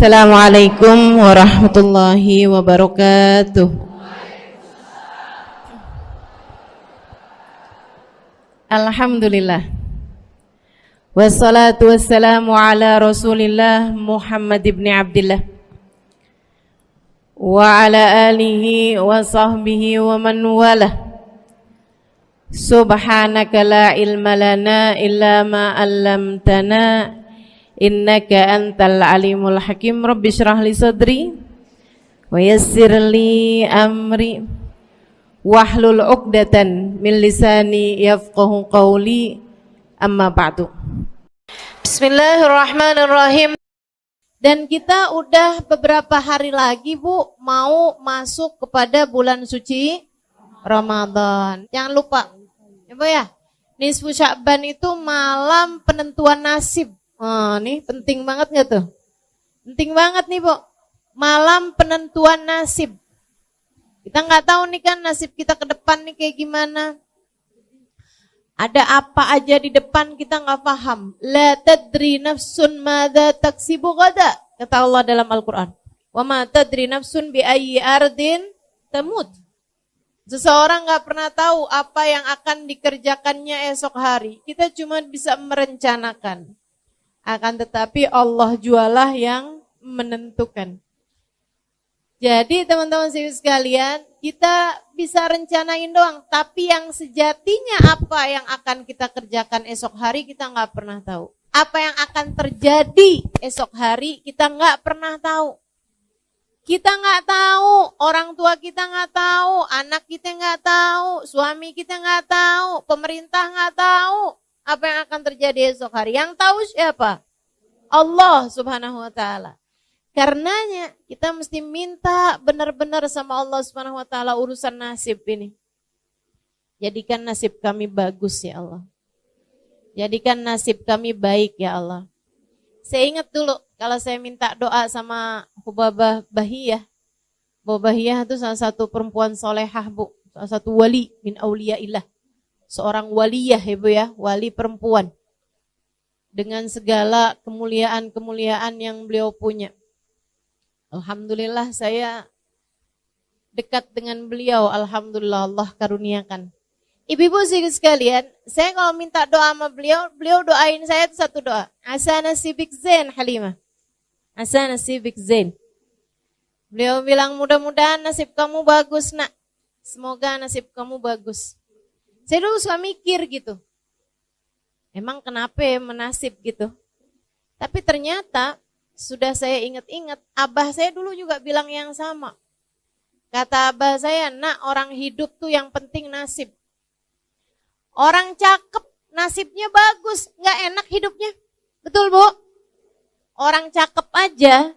Assalamualaikum warahmatullahi wabarakatuh. Alhamdulillah. Wassalatu wassalamu ala Rasulillah Muhammad ibn Abdillah wa ala alihi wa sahbihi wa man walah. Subhanaka la ilma lana illa ma 'allamtana innaka antal alimul hakim. Rabbi shrah li sadri wa yassir li amri wahlul 'uqdatan min lisani yafqahu qawli. Amma ba'du. Bismillahirrahmanirrahim. Dan kita udah beberapa hari lagi, Bu, mau masuk kepada bulan suci Ramadan. Jangan lupa, ya Bu ya, nisfu Sya'ban itu malam penentuan nasib. Nih penting banget gak tuh? Penting banget nih, Bu. Malam penentuan nasib. Kita nggak tahu nih kan nasib kita ke depan nih kayak gimana. Ada apa aja di depan kita nggak paham. La tadri nafsun madza taksibu gada, kata Allah dalam Al-Qur'an. Wa ma tadri nafsun bi ayyi ardin tamut. Seseorang nggak pernah tahu apa yang akan dikerjakannya esok hari. Kita cuma bisa merencanakan. Akan tetapi Allah jualah yang menentukan. Jadi teman-teman sekalian, kita bisa rencanain doang, tapi yang sejatinya apa yang akan kita kerjakan esok hari kita nggak pernah tahu. Apa yang akan terjadi esok hari kita nggak pernah tahu. Kita nggak tahu, orang tua kita nggak tahu, anak kita nggak tahu, suami kita nggak tahu, pemerintah nggak tahu apa yang akan terjadi esok hari. Yang tahu siapa? Allah Subhanahu wa ta'ala. Karenanya kita mesti minta benar-benar sama Allah Subhanahu wa ta'ala urusan nasib ini. Jadikan nasib kami bagus ya Allah. Jadikan nasib kami baik ya Allah. Saya ingat dulu kalau saya minta doa sama Hubabah Bahiyah. Hubabah Bahiyah itu salah satu perempuan solehah, Bu. Salah satu wali min auliyaillah. Seorang waliyah ya Bu ya, wali perempuan. Dengan segala kemuliaan-kemuliaan yang beliau punya. Alhamdulillah saya dekat dengan beliau. Alhamdulillah Allah karuniakan. Ibu-ibu sekalian, saya kalau minta doa sama beliau, beliau doain saya itu satu doa. Asa nasibik zain Halimah. Asa nasibik zain. Beliau bilang mudah-mudahan nasib kamu bagus nak. Semoga nasib kamu bagus. Saya dulu suka mikir gitu. Emang kenapa ya menasib gitu? Tapi ternyata sudah saya ingat-ingat, abah saya dulu juga bilang yang sama. Kata abah saya, nak orang hidup tuh yang penting nasib. Orang cakep nasibnya bagus, gak enak hidupnya. Betul Bu? Orang cakep aja,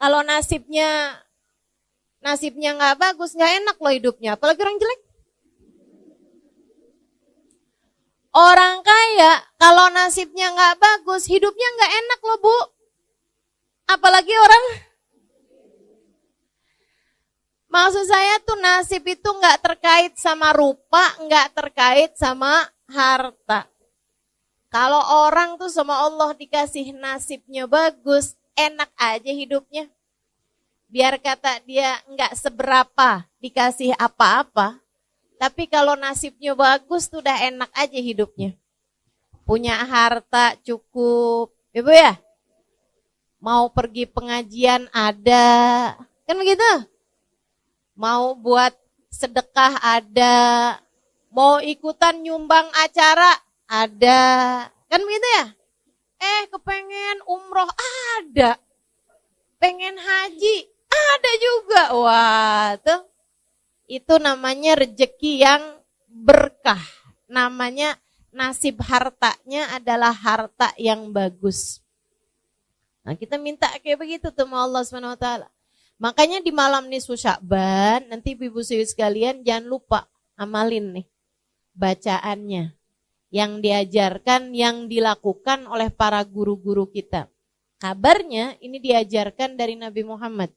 kalau nasibnya gak bagus, gak enak loh hidupnya. Apalagi orang jelek. Orang kaya, kalau nasibnya nggak bagus, hidupnya nggak enak loh Bu. Apalagi orang. Maksud saya tuh nasib itu nggak terkait sama rupa, nggak terkait sama harta. Kalau orang tuh sama Allah dikasih nasibnya bagus, enak aja hidupnya. Biar kata dia nggak seberapa dikasih apa-apa. Tapi kalau nasibnya bagus tuh udah enak aja hidupnya. Punya harta cukup. Ibu ya? Mau pergi pengajian ada. Kan begitu? Mau buat sedekah ada. Mau ikutan nyumbang acara ada. Kan begitu ya? Kepengen umroh ada. Pengen haji ada juga. Wah tuh. Itu namanya rezeki yang berkah. Namanya nasib hartanya adalah harta yang bagus. Nah kita minta kayak begitu tuh sama Allah Subhanahu wa ta'ala. Makanya di malam nisfu Sya'ban, nanti ibu-ibu sekalian jangan lupa amalin nih bacaannya. Yang diajarkan, yang dilakukan oleh para guru-guru kita. Kabarnya ini diajarkan dari Nabi Muhammad.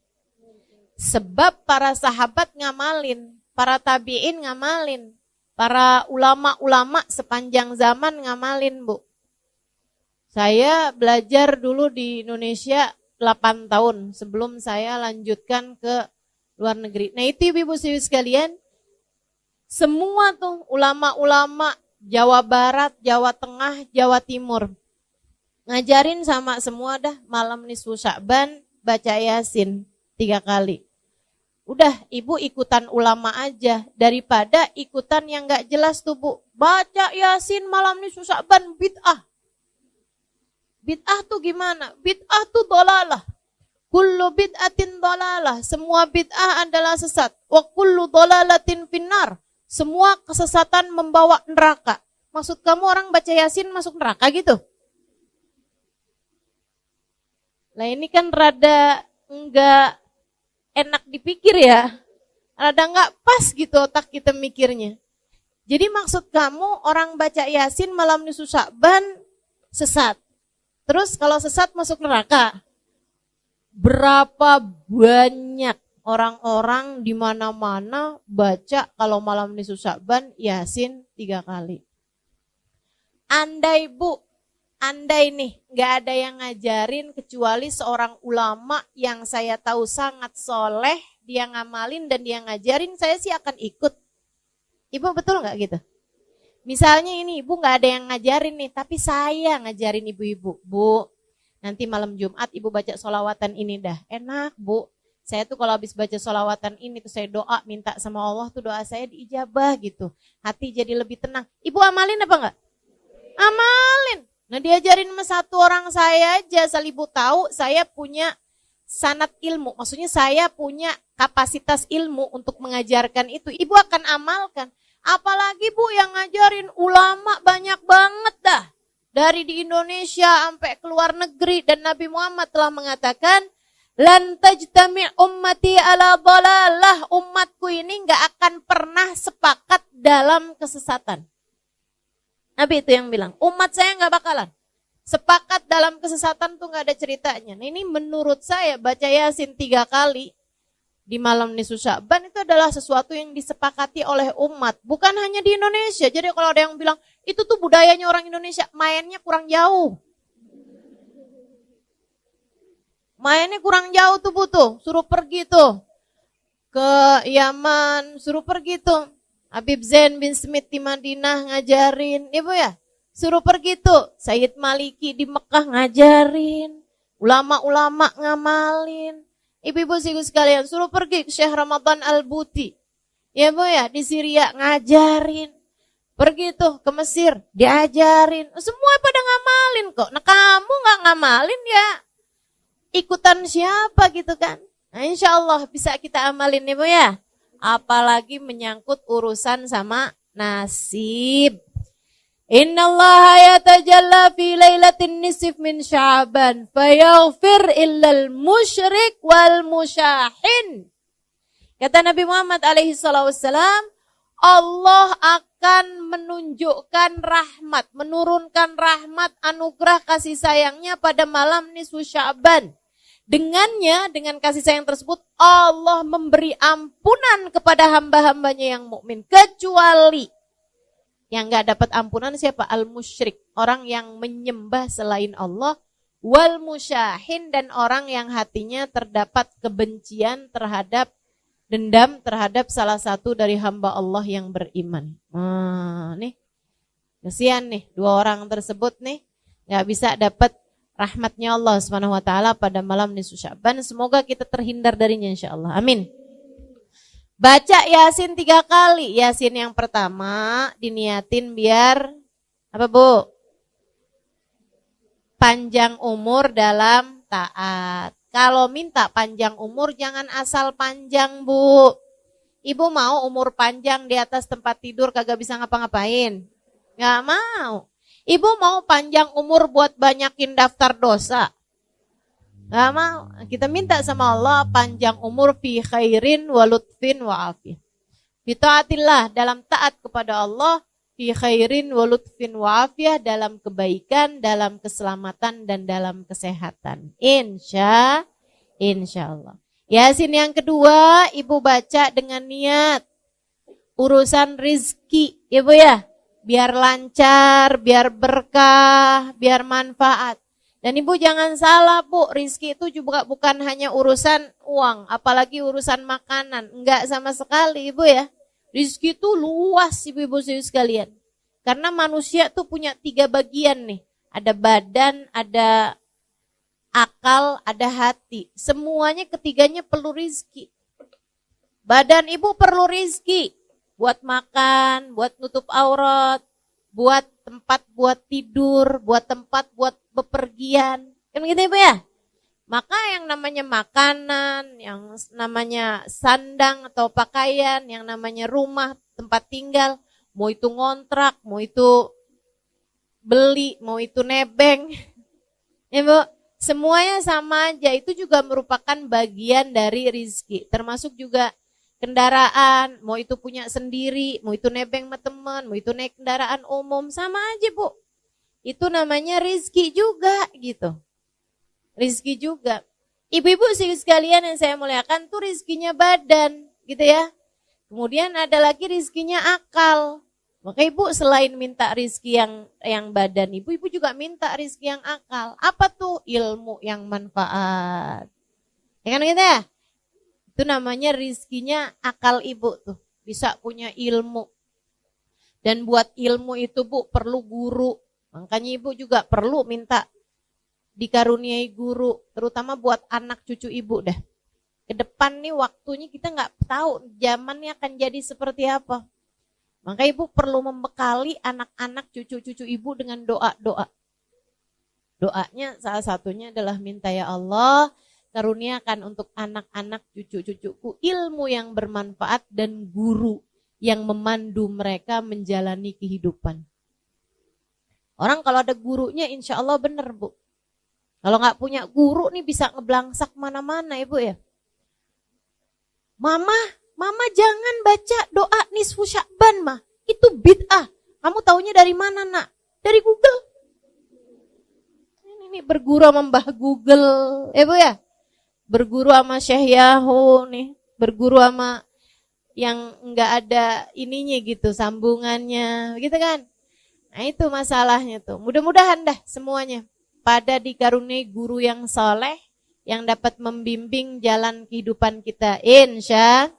Sebab para sahabat ngamalin, para tabi'in ngamalin, para ulama-ulama sepanjang zaman ngamalin Bu. Saya belajar dulu di Indonesia 8 tahun sebelum saya lanjutkan ke luar negeri. Nah itu ibu-ibu sekalian, semua tuh ulama-ulama Jawa Barat, Jawa Tengah, Jawa Timur ngajarin sama semua dah malam nisfu Sya'ban baca Yasin 3 kali. Udah ibu ikutan ulama aja daripada ikutan yang gak jelas tuh bu. Baca Yasin malam nisfu Sya'ban bid'ah. Bid'ah tuh gimana? Bid'ah tuh dolalah. Kullu bid'atin dolalah. Semua bid'ah adalah sesat. Wa kullu dolalatin finnar. Semua kesesatan membawa neraka. Maksud kamu orang baca Yasin masuk neraka gitu? Nah ini kan rada enggak enak dipikir ya. Rada enggak pas gitu otak kita mikirnya. Jadi maksud kamu orang baca Yasin malam nisfu Sya'ban sesat. Terus kalau sesat masuk neraka. Berapa banyak orang-orang di mana-mana baca kalau malam nisfu Sya'ban Yasin 3 kali. Andai nih nggak ada yang ngajarin kecuali seorang ulama yang saya tahu sangat soleh, dia ngamalin dan dia ngajarin, saya sih akan ikut. Ibu betul nggak gitu? Misalnya ini ibu nggak ada yang ngajarin nih, tapi saya ngajarin ibu-ibu, bu. Nanti malam Jumat ibu baca sholawatan ini dah, enak bu. Saya tuh kalau habis baca sholawatan ini tuh saya doa minta sama Allah tuh doa saya diijabah gitu, hati jadi lebih tenang. Ibu amalin apa nggak? Amalin. Nah diajarin sama satu orang saya aja, asal ibu tahu saya punya sanad ilmu. Maksudnya saya punya kapasitas ilmu untuk mengajarkan itu. Ibu akan amalkan. Apalagi bu yang ngajarin ulama banyak banget dah. Dari di Indonesia sampai ke luar negeri. Dan Nabi Muhammad telah mengatakan, lan tajtami' ummati ala dhalalah. Umatku ini gak akan pernah sepakat dalam kesesatan. Nabi itu yang bilang, umat saya gak bakalan sepakat dalam kesesatan tuh gak ada ceritanya. Nah ini menurut saya baca Yasin 3 kali di malam nisfu Sya'ban itu adalah sesuatu yang disepakati oleh umat. Bukan hanya di Indonesia. Jadi kalau ada yang bilang, itu tuh budayanya orang Indonesia, mainnya kurang jauh. Mainnya kurang jauh tuh butuh, suruh pergi tuh ke Yaman, suruh pergi tuh. Habib Zain bin Smith di Madinah ngajarin, ibu ya, suruh pergi tuh. Sayyid Maliki di Mekah ngajarin, ulama-ulama ngamalin. Ibu-ibu sekalian, suruh pergi ke Syekh Ramadan Al-Buti, ya bu ya, di Syria ngajarin. Pergi tuh ke Mesir, diajarin. Semua pada ngamalin kok. Nah kamu gak ngamalin ya, ikutan siapa gitu kan? Nah insya Allah bisa kita amalin ibu ya. Apalagi menyangkut urusan sama nasib. Innallaha yatajalla fi lailatin nisf min Sya'ban fayaghfir illal musyrik wal musyahin. Kata Nabi Muhammad alaihi salatu wassalam, Allah akan menunjukkan rahmat, menurunkan rahmat, anugerah kasih sayangnya pada malam nisfu Sya'ban. Dengannya, dengan kasih sayang tersebut, Allah memberi ampunan kepada hamba-hambanya yang mukmin, kecuali yang gak dapat ampunan siapa? Al-musyrik, orang yang menyembah selain Allah, wal musyahin, dan orang yang hatinya terdapat kebencian terhadap, dendam terhadap salah satu dari hamba Allah yang beriman. Nih, kasihan nih, 2 orang tersebut nih gak bisa dapat rahmatnya Allah Subhanahu wa taala pada malam nisfu Sya'ban. Semoga kita terhindar darinya insyaallah. Amin. Baca Yasin 3 kali. Yasin yang pertama diniatin biar apa bu? Panjang umur dalam taat. Kalau minta panjang umur jangan asal panjang bu. Ibu mau umur panjang di atas tempat tidur kagak bisa ngapa-ngapain? Gak mau. Ibu mau panjang umur buat banyakin daftar dosa? Gak mau. Kita minta sama Allah panjang umur fi khairin wa lutfin wa afiyah. Fi taatillah, dalam taat kepada Allah, fi khairin wa lutfin wa afiyah, dalam kebaikan, dalam keselamatan dan dalam kesehatan. Insya Allah. Yasin yang kedua ibu baca dengan niat urusan rizki, ibu ya. Biar lancar, biar berkah, biar manfaat. Dan ibu jangan salah bu, rizki itu juga bukan hanya urusan uang, apalagi urusan makanan. Enggak sama sekali ibu ya. Rizki itu luas ibu-ibu sekalian. Karena manusia tuh punya 3 bagian nih. Ada badan, ada akal, ada hati. Semuanya ketiganya perlu rizki. Badan ibu perlu rizki. Buat makan, buat nutup aurat, buat tempat buat tidur, buat tempat buat bepergian. Kan gitu ibu ya? Maka yang namanya makanan, yang namanya sandang atau pakaian, yang namanya rumah, tempat tinggal, mau itu ngontrak, mau itu beli, mau itu nebeng. Ya bu, semuanya sama aja, itu juga merupakan bagian dari rizki. Termasuk juga kendaraan, mau itu punya sendiri, mau itu nebeng sama teman, mau itu naik kendaraan umum, sama aja bu. Itu namanya rizki juga gitu. Rizki juga. Ibu-ibu sekalian yang saya muliakan tuh rizkinya badan gitu ya. Kemudian ada lagi rizkinya akal. Maka ibu selain minta rizki yang badan, ibu juga minta rizki yang akal. Apa tuh? Ilmu yang manfaat. Ya kan gitu ya? Itu namanya rizkinya akal ibu tuh. Bisa punya ilmu. Dan buat ilmu itu bu perlu guru. Makanya ibu juga perlu minta dikaruniai guru. Terutama buat anak cucu ibu dah. Ke depan nih waktunya kita gak tahu zamannya akan jadi seperti apa. Maka ibu perlu membekali anak-anak cucu-cucu ibu dengan doa-doa. Doanya salah satunya adalah minta ya Allah, karuniakan untuk anak-anak cucu-cucuku ilmu yang bermanfaat dan guru yang memandu mereka menjalani kehidupan. Orang kalau ada gurunya insya Allah benar bu. Kalau gak punya guru nih bisa ngeblangsak mana-mana ibu ya. Mama jangan baca doa nisfu Sya'ban mah. Itu bid'ah. Kamu taunya dari mana nak? Dari Google. Ini berguru sama Mbah Google. Bu ya. Berguru sama Syekh Yahoo nih. Berguru sama yang enggak ada ininya gitu. Sambungannya. Gitu kan. Nah itu masalahnya tuh. Mudah-mudahan dah semuanya. Pada dikaruniai guru yang soleh. Yang dapat membimbing jalan kehidupan kita. Insya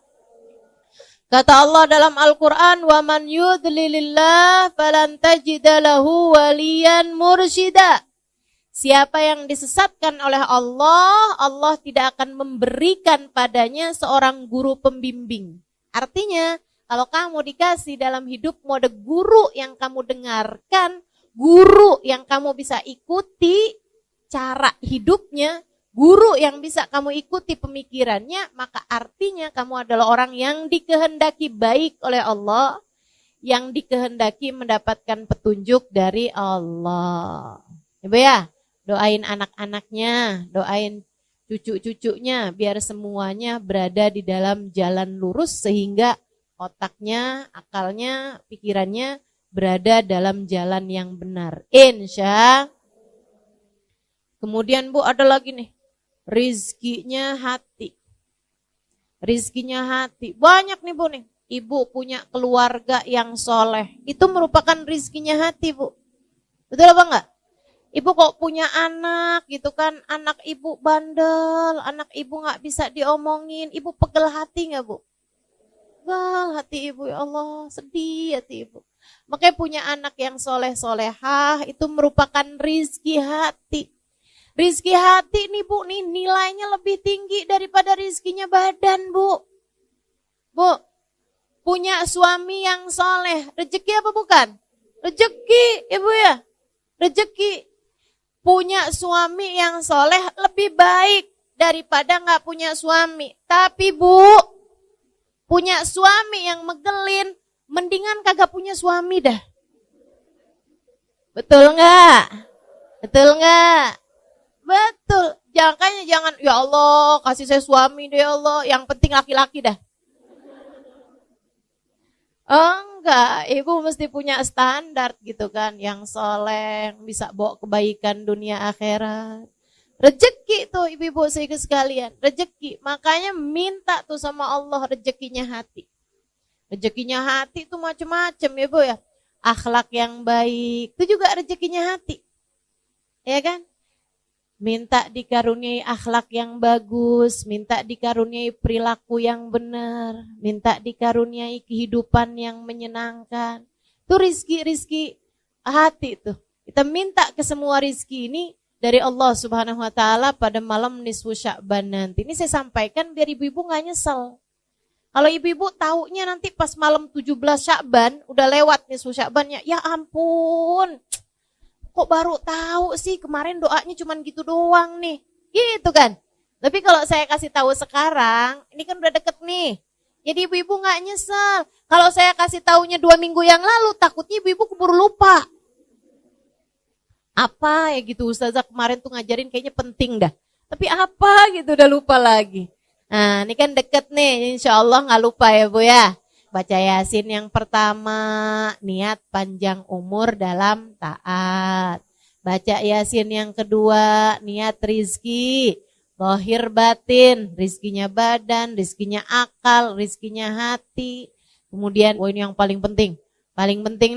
kata Allah dalam Al-Quran, وَمَنْ يُضْلِلِ اللَّهِ فَلَنْ تَجِدَ لَهُ وَلِيًّا مُرْشِدًا. Siapa yang disesatkan oleh Allah, Allah tidak akan memberikan padanya seorang guru pembimbing. Artinya, kalau kamu dikasih dalam hidupmu ada guru yang kamu dengarkan, guru yang kamu bisa ikuti cara hidupnya, guru yang bisa kamu ikuti pemikirannya, maka artinya kamu adalah orang yang dikehendaki baik oleh Allah, yang dikehendaki mendapatkan petunjuk dari Allah. Ibu ya, doain anak-anaknya, doain cucu-cucunya, biar semuanya berada di dalam jalan lurus sehingga otaknya, akalnya, pikirannya berada dalam jalan yang benar. Insya. Kemudian bu ada lagi nih. Rizkinya hati. Rizkinya hati. Banyak nih bu nih. Ibu punya keluarga yang soleh. Itu merupakan rizkinya hati bu. Betul apa enggak? Ibu kok punya anak gitu kan. Anak ibu bandel. Anak ibu gak bisa diomongin. Ibu pegel hati gak bu? Pegel hati ibu ya Allah. Sedih hati ibu. Makanya punya anak yang soleh-solehah. Itu merupakan rizki hati. Rizki hati nih bu, nih nilainya lebih tinggi daripada rizkinya badan bu. Bu, punya suami yang soleh, rezeki apa bukan? Rezeki ibu ya, rezeki. Punya suami yang soleh lebih baik daripada gak punya suami. Tapi bu, punya suami yang megelin, mendingan kagak punya suami dah. Betul gak? Betul gak? Betul, jangan ya Allah kasih saya suami deh ya Allah, yang penting laki-laki dah. Enggak, ibu mesti punya standar gitu kan, yang soleh, bisa bawa kebaikan dunia akhirat. Rezeki tuh ibu-ibu sekalian, rezeki. Makanya minta tuh sama Allah rezekinya hati. Rezekinya hati tuh macam-macam ya bu ya. Akhlak yang baik, itu juga rezekinya hati. Ya kan? minta dikaruniai akhlak yang bagus, minta dikaruniai perilaku yang benar, minta dikaruniai kehidupan yang menyenangkan. Itu rizki hati tuh. Kita minta ke semua rizki ini dari Allah Subhanahu wa taala pada malam nisfu Sya'ban nanti. Ini saya sampaikan biar ibu-ibu enggak nyesel. Kalau ibu-ibu taunya nanti pas malam 17 Sya'ban udah lewat nisfu Sya'bannya, ya ampun. Kok baru tahu sih, kemarin doanya cuman gitu doang nih. Gitu kan. Tapi kalau saya kasih tahu sekarang, ini kan udah deket nih. Jadi ibu-ibu enggak nyesel. Kalau saya kasih taunya 2 minggu yang lalu, takutnya ibu-ibu keburu lupa. Apa ya gitu, Ustazah kemarin tuh ngajarin kayaknya penting dah. Tapi apa gitu udah lupa lagi. Nah ini kan deket nih, insya Allah gak lupa ya Bu ya. Baca Yasin yang pertama, niat panjang umur dalam taat. Baca Yasin yang kedua, niat rizki, zahir batin, rizkinya badan, rizkinya akal, rizkinya hati. Kemudian, ini yang paling penting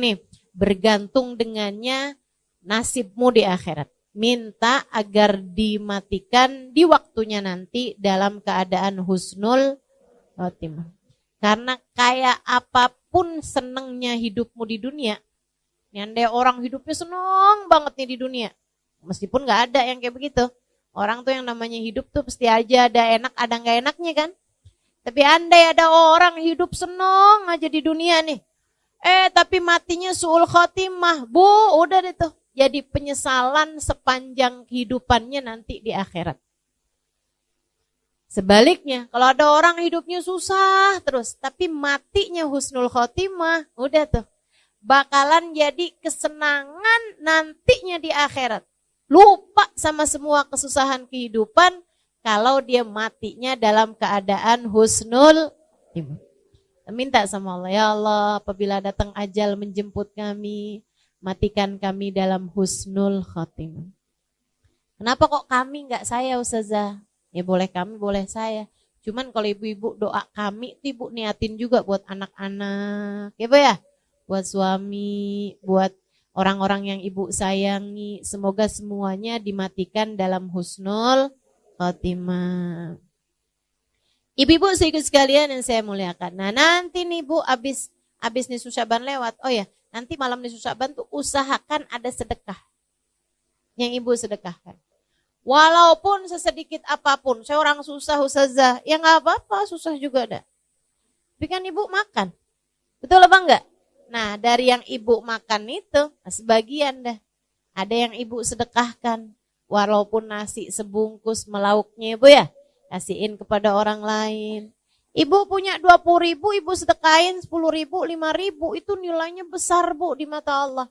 nih, bergantung dengannya nasibmu di akhirat. Minta agar dimatikan di waktunya nanti dalam keadaan husnul khotimah. Karena kayak apapun senengnya hidupmu di dunia, ada orang hidupnya seneng banget nih di dunia. Meskipun gak ada yang kayak begitu. Orang tuh yang namanya hidup tuh pasti aja ada enak, ada gak enaknya kan. Tapi andai ada orang hidup seneng aja di dunia nih. Tapi matinya su'ul khotimah. Bu, udah deh tuh. Jadi penyesalan sepanjang kehidupannya nanti di akhirat. Sebaliknya, kalau ada orang hidupnya susah terus, tapi matinya husnul khotimah, udah tuh. Bakalan jadi kesenangan nantinya di akhirat. Lupa sama semua kesusahan kehidupan kalau dia matinya dalam keadaan husnul khotimah. Minta sama Allah, ya Allah apabila datang ajal menjemput kami, matikan kami dalam husnul khotimah. Kenapa kok kami enggak saya Ustazah? Ya boleh kami, boleh saya. Cuman kalau ibu-ibu doa kami, ibu niatin juga buat anak-anak. Ya Bu ya? Buat suami, buat orang-orang yang ibu sayangi. Semoga semuanya dimatikan dalam husnul khotimah. Ibu-ibu sekalian yang saya muliakan. Nah nanti nih Bu, abis nisfu Sya'ban lewat. Oh ya, nanti malam nisfu Sya'ban tuh usahakan ada sedekah. Yang ibu sedekahkan. Walaupun sesedikit apapun, saya orang susah Ustazah, ya gak apa-apa, susah juga ada. Tapi kan ibu makan, betul apa enggak? Nah dari yang ibu makan itu, sebagian dah, ada yang ibu sedekahkan. Walaupun nasi sebungkus melauknya ibu ya, kasihin kepada orang lain. Ibu punya 20.000, ibu sedekahin 10.000, 5.000, itu nilainya besar Bu di mata Allah.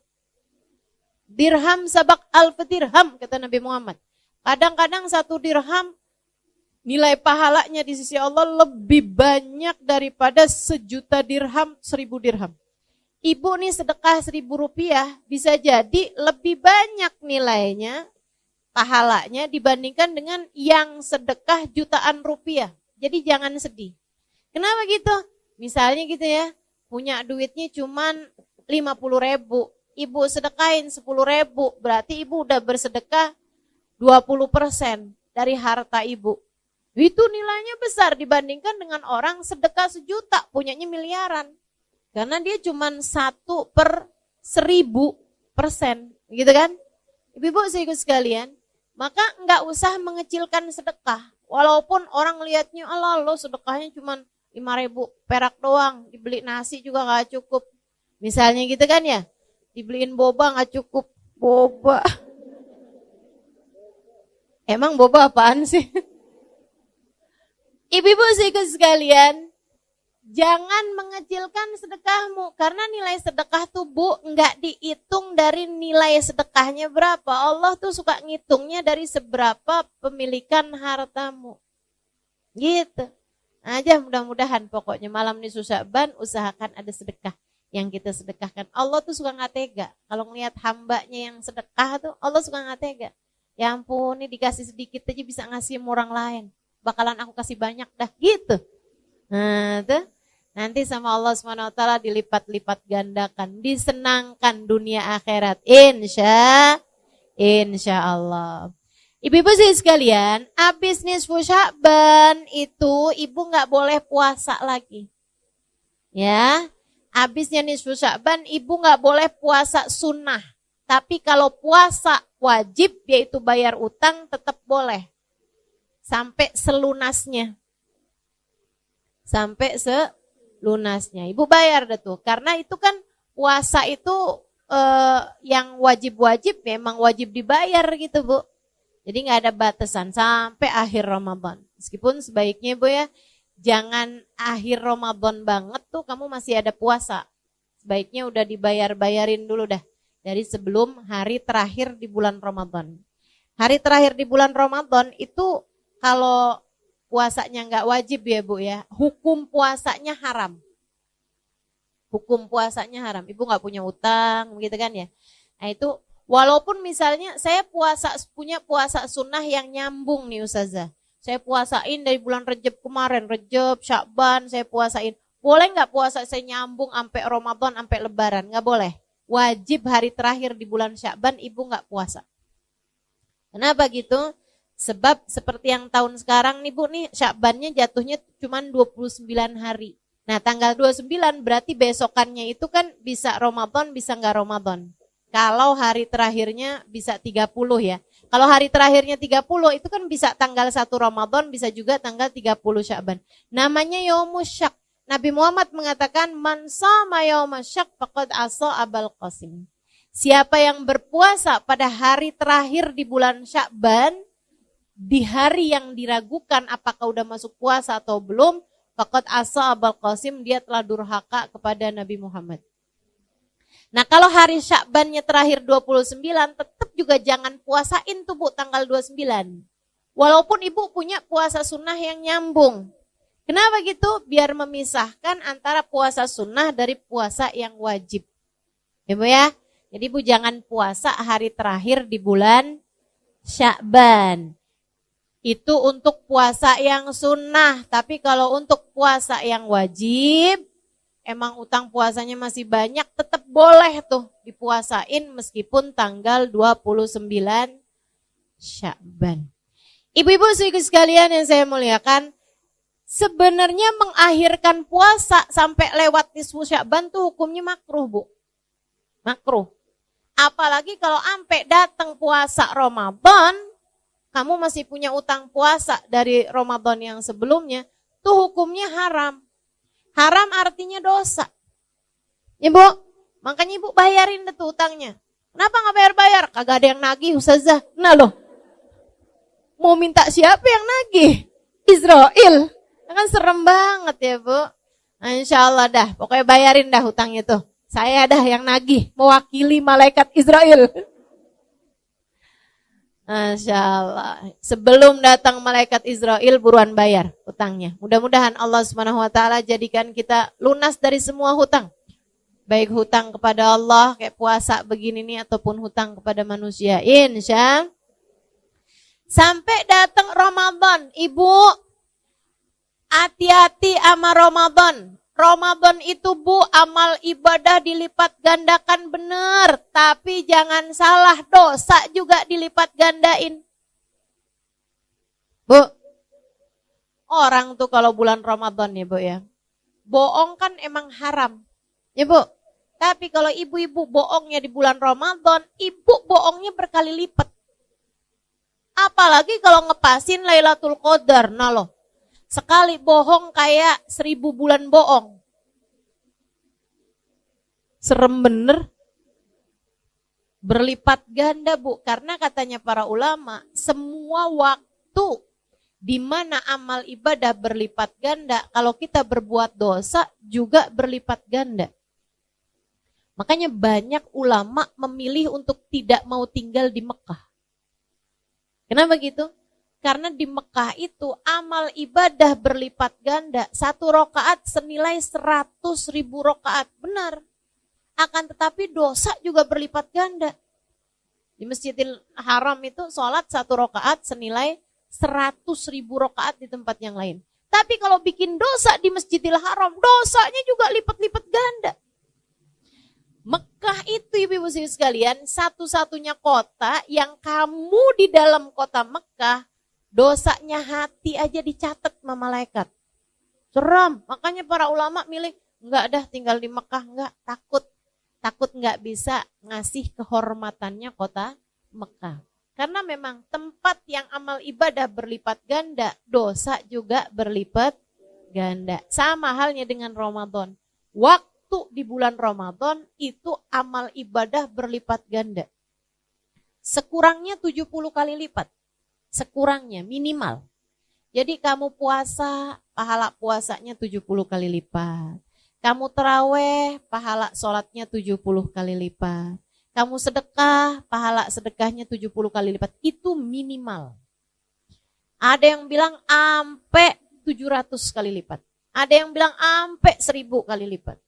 Dirham sabak alf dirham, kata Nabi Muhammad. Kadang-kadang 1 dirham nilai pahalanya di sisi Allah lebih banyak daripada 1.000.000 dirham, 1.000 dirham. Ibu nih sedekah 1.000 rupiah bisa jadi lebih banyak nilainya, pahalanya dibandingkan dengan yang sedekah jutaan rupiah. Jadi jangan sedih. Kenapa gitu? Misalnya gitu ya, punya duitnya cuman 50.000, ibu sedekahin 10.000, berarti ibu udah bersedekah 20% dari harta ibu. Itu nilainya besar dibandingkan dengan orang sedekah 1 juta, punyanya miliaran. Karena dia cuma 1/1000%, gitu kan? Ibu-ibu sekalian, maka enggak usah mengecilkan sedekah. Walaupun orang lihatnya, Allah lo sedekahnya cuma 5.000 perak doang, dibeli nasi juga enggak cukup. Misalnya gitu kan ya, dibeliin boba enggak cukup. Boba. Emang boba apaan sih? Ibu-ibu sekalian, jangan mengecilkan sedekahmu. Karena nilai sedekah tuh Bu, enggak dihitung dari nilai sedekahnya berapa. Allah tuh suka ngitungnya dari seberapa pemilikan hartamu. Gitu. Aja mudah-mudahan pokoknya malam nisfu Sya'ban usahakan ada sedekah yang kita sedekahkan. Allah tuh suka gak tega. Kalau ngelihat hambanya yang sedekah tuh, Allah suka gak tega. Ya ampun, ini dikasih sedikit aja bisa ngasih sama orang lain. Bakalan aku kasih banyak dah, gitu. Nah, tuh. Nanti sama Allah SWT dilipat-lipat gandakan, disenangkan dunia akhirat. Insya Allah. Ibu-ibu sih sekalian, habis nisfu Sya'ban itu ibu nggak boleh puasa lagi. Ya, habisnya nisfu Sya'ban ibu nggak boleh puasa sunnah. Tapi kalau puasa wajib yaitu bayar utang tetap boleh. Sampai selunasnya. Sampai selunasnya. Ibu bayar deh tuh. Karena itu kan puasa itu yang wajib-wajib memang wajib dibayar gitu Bu. Jadi nggak ada batasan sampai akhir Ramadan. Meskipun sebaiknya Bu ya, jangan akhir Ramadan banget tuh kamu masih ada puasa. Sebaiknya udah dibayar-bayarin dulu dah. Dari sebelum hari terakhir di bulan Ramadan. Hari terakhir di bulan Ramadan itu kalau puasanya nggak wajib ya Bu ya, hukum puasanya haram. Hukum puasanya haram. Ibu nggak punya utang, begitu kan ya. Nah itu walaupun misalnya saya punya puasa sunnah yang nyambung nih Ustazah. Saya puasain dari bulan Rejab kemarin, Rejab, Sya'ban saya puasain. Boleh nggak puasa saya nyambung sampai Ramadan, sampai Lebaran? Nggak boleh. Wajib hari terakhir di bulan Sya'ban ibu nggak puasa. Kenapa gitu? Sebab seperti yang tahun sekarang nih Bu nih Sya'bannya jatuhnya cuma 29 hari. Nah tanggal 29 berarti besokannya itu kan bisa Ramadan bisa nggak Ramadan. Kalau hari terakhirnya bisa 30 ya. Kalau hari terakhirnya 30 itu kan bisa tanggal 1 Ramadan, bisa juga tanggal 30 Sya'ban. Namanya Yaumus Syak. Nabi Muhammad mengatakan, Man shama yaumas syak faqad asa Abal Qasim. Siapa yang berpuasa pada hari terakhir di bulan Sya'ban, di hari yang diragukan apakah udah masuk puasa atau belum, faqad asa Abal Qasim, dia telah durhaka kepada Nabi Muhammad. Nah kalau hari Sya'bannya terakhir 29, tetap juga jangan puasain tuh Bu tanggal 29. Walaupun ibu punya puasa sunnah yang nyambung. Kenapa gitu? Biar memisahkan antara puasa sunnah dari puasa yang wajib. Ya Bu ya? Jadi Bu jangan puasa hari terakhir di bulan Sya'ban. Itu untuk puasa yang sunnah. Tapi kalau untuk puasa yang wajib, emang utang puasanya masih banyak, tetap boleh tuh dipuasain meskipun tanggal 29 Sya'ban. Ibu-ibu sekalian yang saya muliakan, sebenarnya mengakhirkan puasa sampai lewat nisfu Sya'ban tuh hukumnya makruh Bu. Makruh. Apalagi kalau sampai datang puasa Ramadan, kamu masih punya utang puasa dari Ramadan yang sebelumnya, tuh hukumnya haram. Haram artinya dosa. Ya Bu, makanya Ibu bayarin tuh utangnya. Kenapa gak bayar-bayar? Kagak ada yang nagih Ustazah. Nah loh, mau minta siapa yang nagih? Israel. Kan serem banget ya Bu. Nah, insya Allah dah, pokoknya bayarin dah hutangnya tuh. Saya dah yang nagih, mewakili malaikat Israel. Masya Allah. Sebelum datang malaikat Israel, buruan bayar hutangnya. Mudah-mudahan Allah SWT jadikan kita lunas dari semua hutang. Baik hutang kepada Allah, kayak puasa begini nih, ataupun hutang kepada manusia. Insya. Sampai datang Ramadan, Ibu, hati-hati sama Ramadan. Ramadan itu Bu, amal ibadah dilipat gandakan benar. Tapi jangan salah, dosa juga dilipat gandain. Bu, orang tuh kalau bulan Ramadan ya Bu ya, bohong kan emang haram. Ya Bu, tapi kalau ibu-ibu bohongnya di bulan Ramadan, ibu bohongnya berkali lipat. Apalagi kalau ngepasin Lailatul Qadar, nah loh. Sekali bohong kayak 1000 bulan bohong. Serem bener. Berlipat ganda Bu. Karena katanya para ulama, semua waktu di mana amal ibadah berlipat ganda, kalau kita berbuat dosa juga berlipat ganda. Makanya banyak ulama memilih untuk tidak mau tinggal di Mekah. Kenapa gitu? Karena di Mekah itu amal ibadah berlipat ganda. 1 rakaat senilai 100.000 rakaat. Benar. Akan tetapi dosa juga berlipat ganda. Di Masjidil Haram itu sholat 1 rakaat senilai 100.000 rakaat di tempat yang lain. Tapi kalau bikin dosa di Masjidil Haram, dosanya juga lipat-lipat ganda. Mekah itu ibu-ibu sekalian satu-satunya kota yang kamu di dalam kota Mekah dosanya hati aja dicatat sama malaikat. Seram, makanya para ulama milih enggak dah tinggal di Mekah, enggak, takut enggak bisa ngasih kehormatannya kota Mekah. Karena memang tempat yang amal ibadah berlipat ganda, dosa juga berlipat ganda. Sama halnya dengan Ramadan. Waktu di bulan Ramadan itu amal ibadah berlipat ganda. Sekurangnya 70 kali lipat. Sekurangnya minimal. Jadi kamu puasa, pahala puasanya 70 kali lipat. Kamu terawih, pahala sholatnya 70 kali lipat. Kamu sedekah, pahala sedekahnya 70 kali lipat. Itu minimal. Ada yang bilang ampe 700 kali lipat. Ada yang bilang ampe 1000 kali lipat.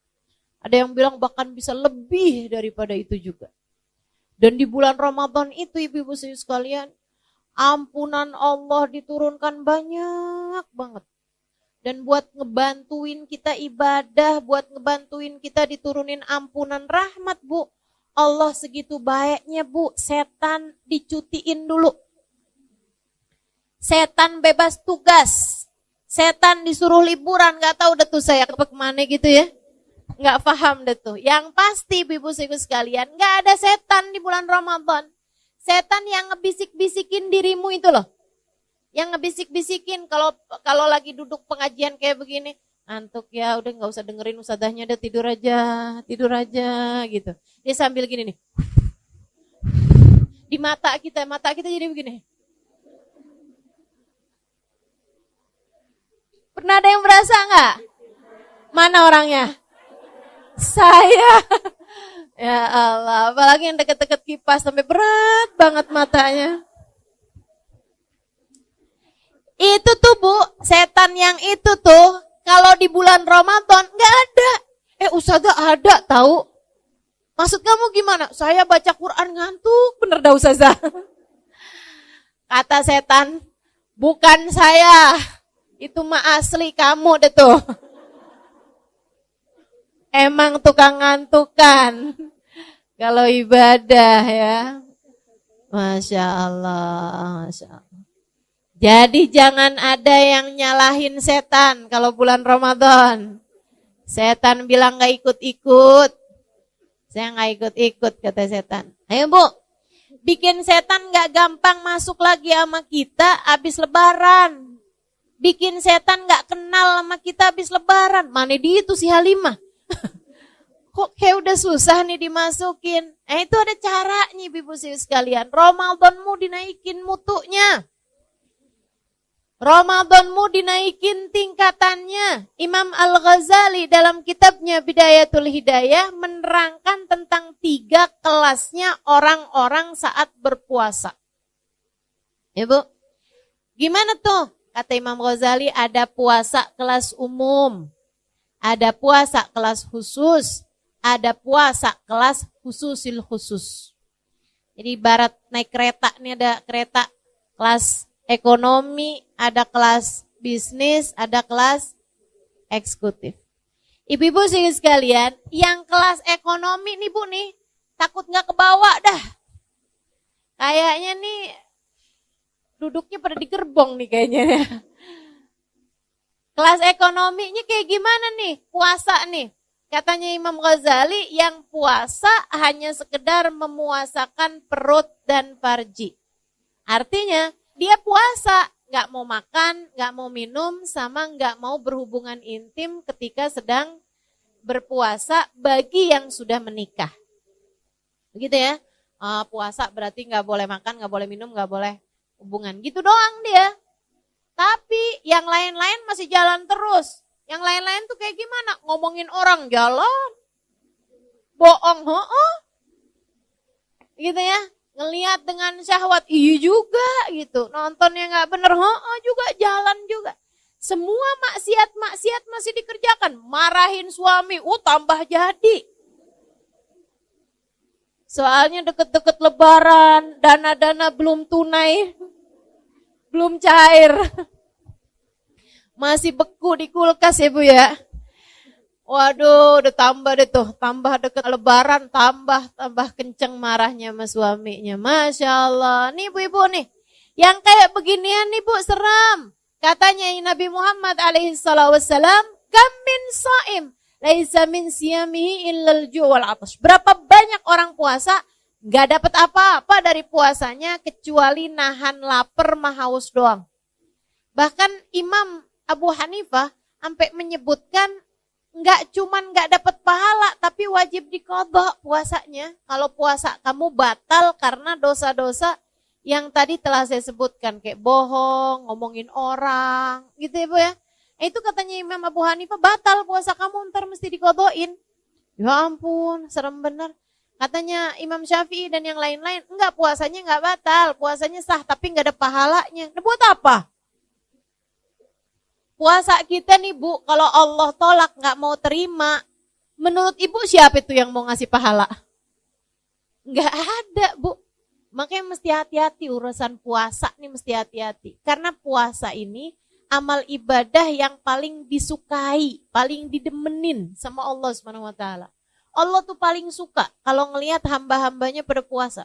Ada yang bilang bahkan bisa lebih daripada itu juga. Dan di bulan Ramadan itu ibu-ibu sekalian, ampunan Allah diturunkan banyak banget. Dan buat ngebantuin kita ibadah, buat ngebantuin kita diturunin ampunan rahmat, Bu. Allah segitu baiknya, Bu. Setan dicutiin dulu. Setan bebas tugas. Setan disuruh liburan, gak tahu deh tuh saya kemana gitu ya. Gak paham deh tuh. Yang pasti ibu-ibu sekalian, gak ada setan di bulan Ramadan. Setan yang ngebisik-bisikin dirimu itu loh. Yang ngebisik-bisikin kalau lagi duduk pengajian kayak begini, ngantuk ya, udah nggak usah dengerin ustadzahnya, udah tidur aja gitu. Dia sambil gini nih. Di mata kita jadi begini. Pernah ada yang berasa nggak? Mana orangnya? Saya. Ya Allah, apalagi yang deket-deket kipas sampai berat banget matanya. Itu tuh Bu, setan yang itu tuh kalau di bulan Ramadan nggak ada. Ustazah ada tahu. Maksud kamu gimana? Saya baca Quran ngantuk, bener dah Ustazah. Kata setan, bukan saya. Itu mah asli kamu deh tuh. Emang tukang ngantukan kalau ibadah ya. Masya Allah, Masya Allah. Jadi jangan ada yang nyalahin setan kalau bulan Ramadan. Setan bilang gak ikut-ikut. Saya gak ikut-ikut kata setan. Ayo Bu, bikin setan gak gampang masuk lagi sama kita habis lebaran. Bikin setan gak kenal sama kita habis lebaran. Mana di itu si Halimah. Kok kayak udah susah nih dimasukin. Itu ada caranya ibu-ibu sekalian. Ramadanmu dinaikin mutunya. Ramadanmu dinaikin tingkatannya. Imam Al-Ghazali dalam kitabnya Bidayatul Hidayah menerangkan tentang 3 kelasnya orang-orang saat berpuasa. Ya Bu, gimana tuh? Kata Imam Ghazali, ada puasa kelas umum, ada puasa kelas khusus, ada puasa kelas khususil khusus. Jadi ibarat naik kereta, nih ada kereta kelas ekonomi, ada kelas bisnis, ada kelas eksekutif. Ibu-ibu sekalian, yang kelas ekonomi nih Bu nih, takut gak kebawa dah. Kayaknya nih, duduknya pada di gerbong nih kayaknya. Kelas ekonominya kayak gimana nih, puasa nih. Katanya Imam Ghazali, yang puasa hanya sekedar memuasakan perut dan farji. Artinya, dia puasa, gak mau makan, gak mau minum, sama gak mau berhubungan intim ketika sedang berpuasa bagi yang sudah menikah. Begitu ya, puasa berarti gak boleh makan, gak boleh minum, gak boleh hubungan. Gitu doang dia. Tapi yang lain-lain masih jalan terus. Yang lain-lain tuh kayak gimana? Ngomongin orang jalan. Bohong, gitu ya. Ngelihat dengan syahwat, iya juga gitu. Nontonnya gak bener, juga jalan juga. Semua maksiat masih dikerjakan. Marahin suami, tambah jadi. Soalnya deket-deket lebaran, dana-dana belum tunai, belum cair. Masih beku di kulkas ya Bu ya. Waduh, udah tambah deh tuh, tambah deket lebaran, tambah kenceng marahnya sama suaminya. Masya Allah, nih ibu-ibu nih, yang kayak beginian nih bu, seram. Katanya Nabi Muhammad alaihissalam, kam min saim, laisa min siyamihi illal ju' wal atash. Berapa banyak orang puasa, gak dapat apa-apa dari puasanya, kecuali nahan lapar sama haus doang. Bahkan Imam Abu Hanifah sampai menyebutkan nggak dapat pahala, tapi wajib diqadha puasanya. Kalau puasa kamu batal karena dosa-dosa yang tadi telah saya sebutkan, kayak bohong, ngomongin orang, gitu ya Bu ya. Itu katanya Imam Abu Hanifah, batal puasa kamu, ntar mesti diqadhain. Ya ampun, serem bener. Katanya Imam Syafi'i dan yang lain-lain, enggak, puasanya enggak batal, puasanya sah, tapi enggak ada pahalanya. Nah, buat apa? Puasa kita nih Bu, kalau Allah tolak nggak mau terima, menurut Ibu siapa itu yang mau ngasih pahala? Nggak ada Bu. Makanya mesti hati-hati urusan puasa nih, mesti hati-hati. Karena puasa ini amal ibadah yang paling disukai, paling didemenin sama Allah Subhanahu wa taala. Allah tuh paling suka kalau ngelihat hamba-hambanya pada puasa.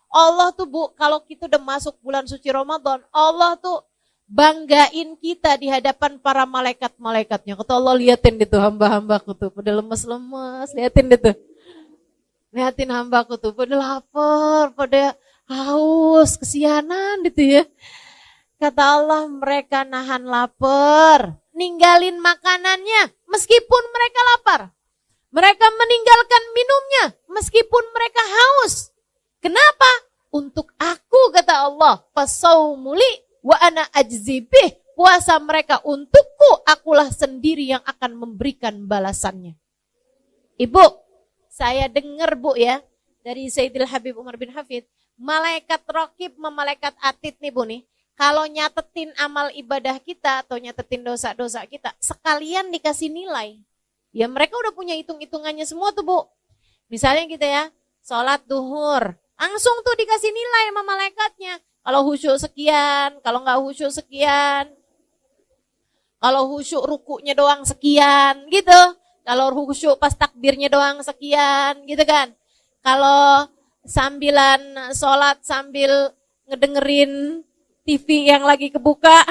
Allah tuh Bu, kalau kita udah masuk bulan suci Ramadan, Allah tuh banggain kita di hadapan para malaikat-malaikatnya. Kata Allah, liatin deh tuh hamba-hambaku tuh, pada lemes-lemes, liatin deh tuh. Liatin hambaku tuh, pada lapar, pada haus, kesianan gitu ya. Kata Allah, mereka nahan lapar, ninggalin makanannya meskipun mereka lapar. Mereka meninggalkan minumnya meskipun mereka haus. Kenapa? Untuk aku, kata Allah, fasaumuli wa ana ajzibih, puasa mereka untukku, akulah sendiri yang akan memberikan balasannya. Ibu, saya dengar Bu ya, dari Sayyidil Habib Umar bin Hafid, malaikat raqib sama malaikat atid nih Bu nih, kalau nyatetin amal ibadah kita atau nyatetin dosa-dosa kita, sekalian dikasih nilai. Ya mereka udah punya hitung-hitungannya semua tuh Bu. Misalnya kita ya, sholat duhur, langsung tuh dikasih nilai sama malaikatnya. Kalau khusyuk sekian, kalau nggak khusyuk sekian. Kalau khusyuk rukuknya doang sekian, gitu. Kalau khusyuk pas takbirnya doang sekian, gitu kan. Kalau sambilan sholat sambil ngedengerin TV yang lagi kebuka,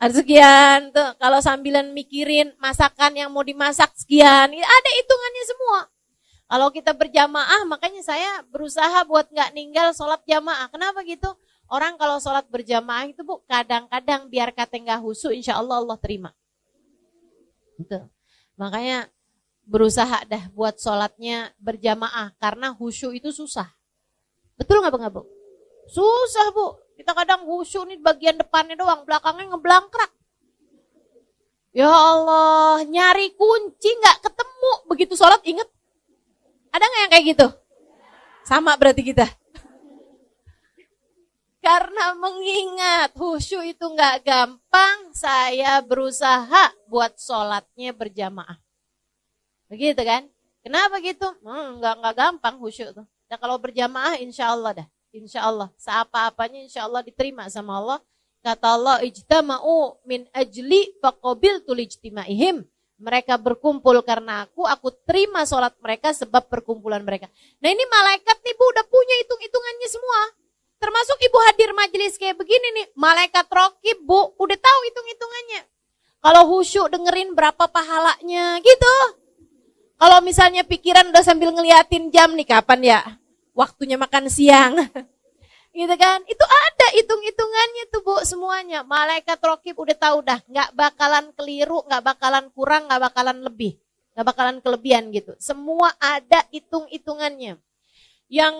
ada sekian tuh. Kalau sambilan mikirin masakan yang mau dimasak sekian, ada hitungannya semua. Kalau kita berjamaah, makanya saya berusaha buat nggak ninggal sholat jamaah. Kenapa gitu? Orang kalau sholat berjamaah itu Bu, kadang-kadang biar kata nggak khusyuk, insya Allah Allah terima. Gitu. Makanya berusaha dah buat sholatnya berjamaah, karena khusyuk itu susah. Betul nggak Bu? Susah Bu. Kita kadang khusyuk nih bagian depannya doang, belakangnya ngeblangkrak. Ya Allah, nyari kunci nggak ketemu, begitu sholat inget. Ada nggak yang kayak gitu? Sama berarti kita. Karena mengingat khusyuk itu nggak gampang, saya berusaha buat sholatnya berjamaah. Begitu kan? Kenapa gitu? Nggak gampang khusyuk tuh. Dan kalau berjamaah insya Allah dah. Insya Allah. Seapa-apanya insya Allah diterima sama Allah. Kata Allah, ijtama'u min ajli faqabiltu lijtimaihim. Mereka berkumpul karena aku terima sholat mereka sebab perkumpulan mereka. Nah ini malaikat nih Bu udah punya hitung-hitungannya semua. Termasuk Ibu hadir majelis kayak begini nih, malaikat raqib Bu udah tahu hitung-hitungannya. Kalau khusyuk dengerin berapa pahalanya gitu. Kalau misalnya pikiran udah sambil ngeliatin jam nih, kapan ya waktunya makan siang. Gitu kan, itu ada hitung-hitungannya tuh Bu semuanya. Malaikat raqib udah tahu dah, gak bakalan keliru, gak bakalan kurang, gak bakalan lebih, gak bakalan kelebihan gitu. Semua ada hitung-hitungannya. Yang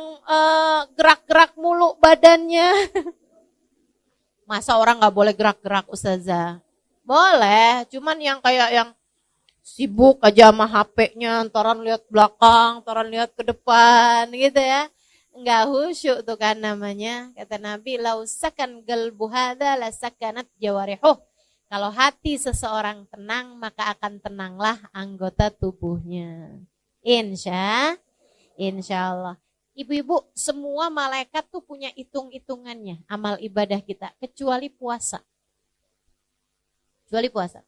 gerak-gerak mulu badannya. Masa orang gak boleh gerak-gerak Ustazah? Boleh, cuman yang kayak yang sibuk aja sama HP-nya, antaran lihat belakang, antaran lihat ke depan gitu ya. Enggak khusyuk tuh kan namanya. Kata Nabi, lausakan galbu hadza lasakanat jawarihuh. Kalau hati seseorang tenang, maka akan tenanglah anggota tubuhnya. Insya Allah. Ibu-ibu, semua malaikat tuh punya hitung-hitungannya amal ibadah kita, kecuali puasa. Kecuali puasa.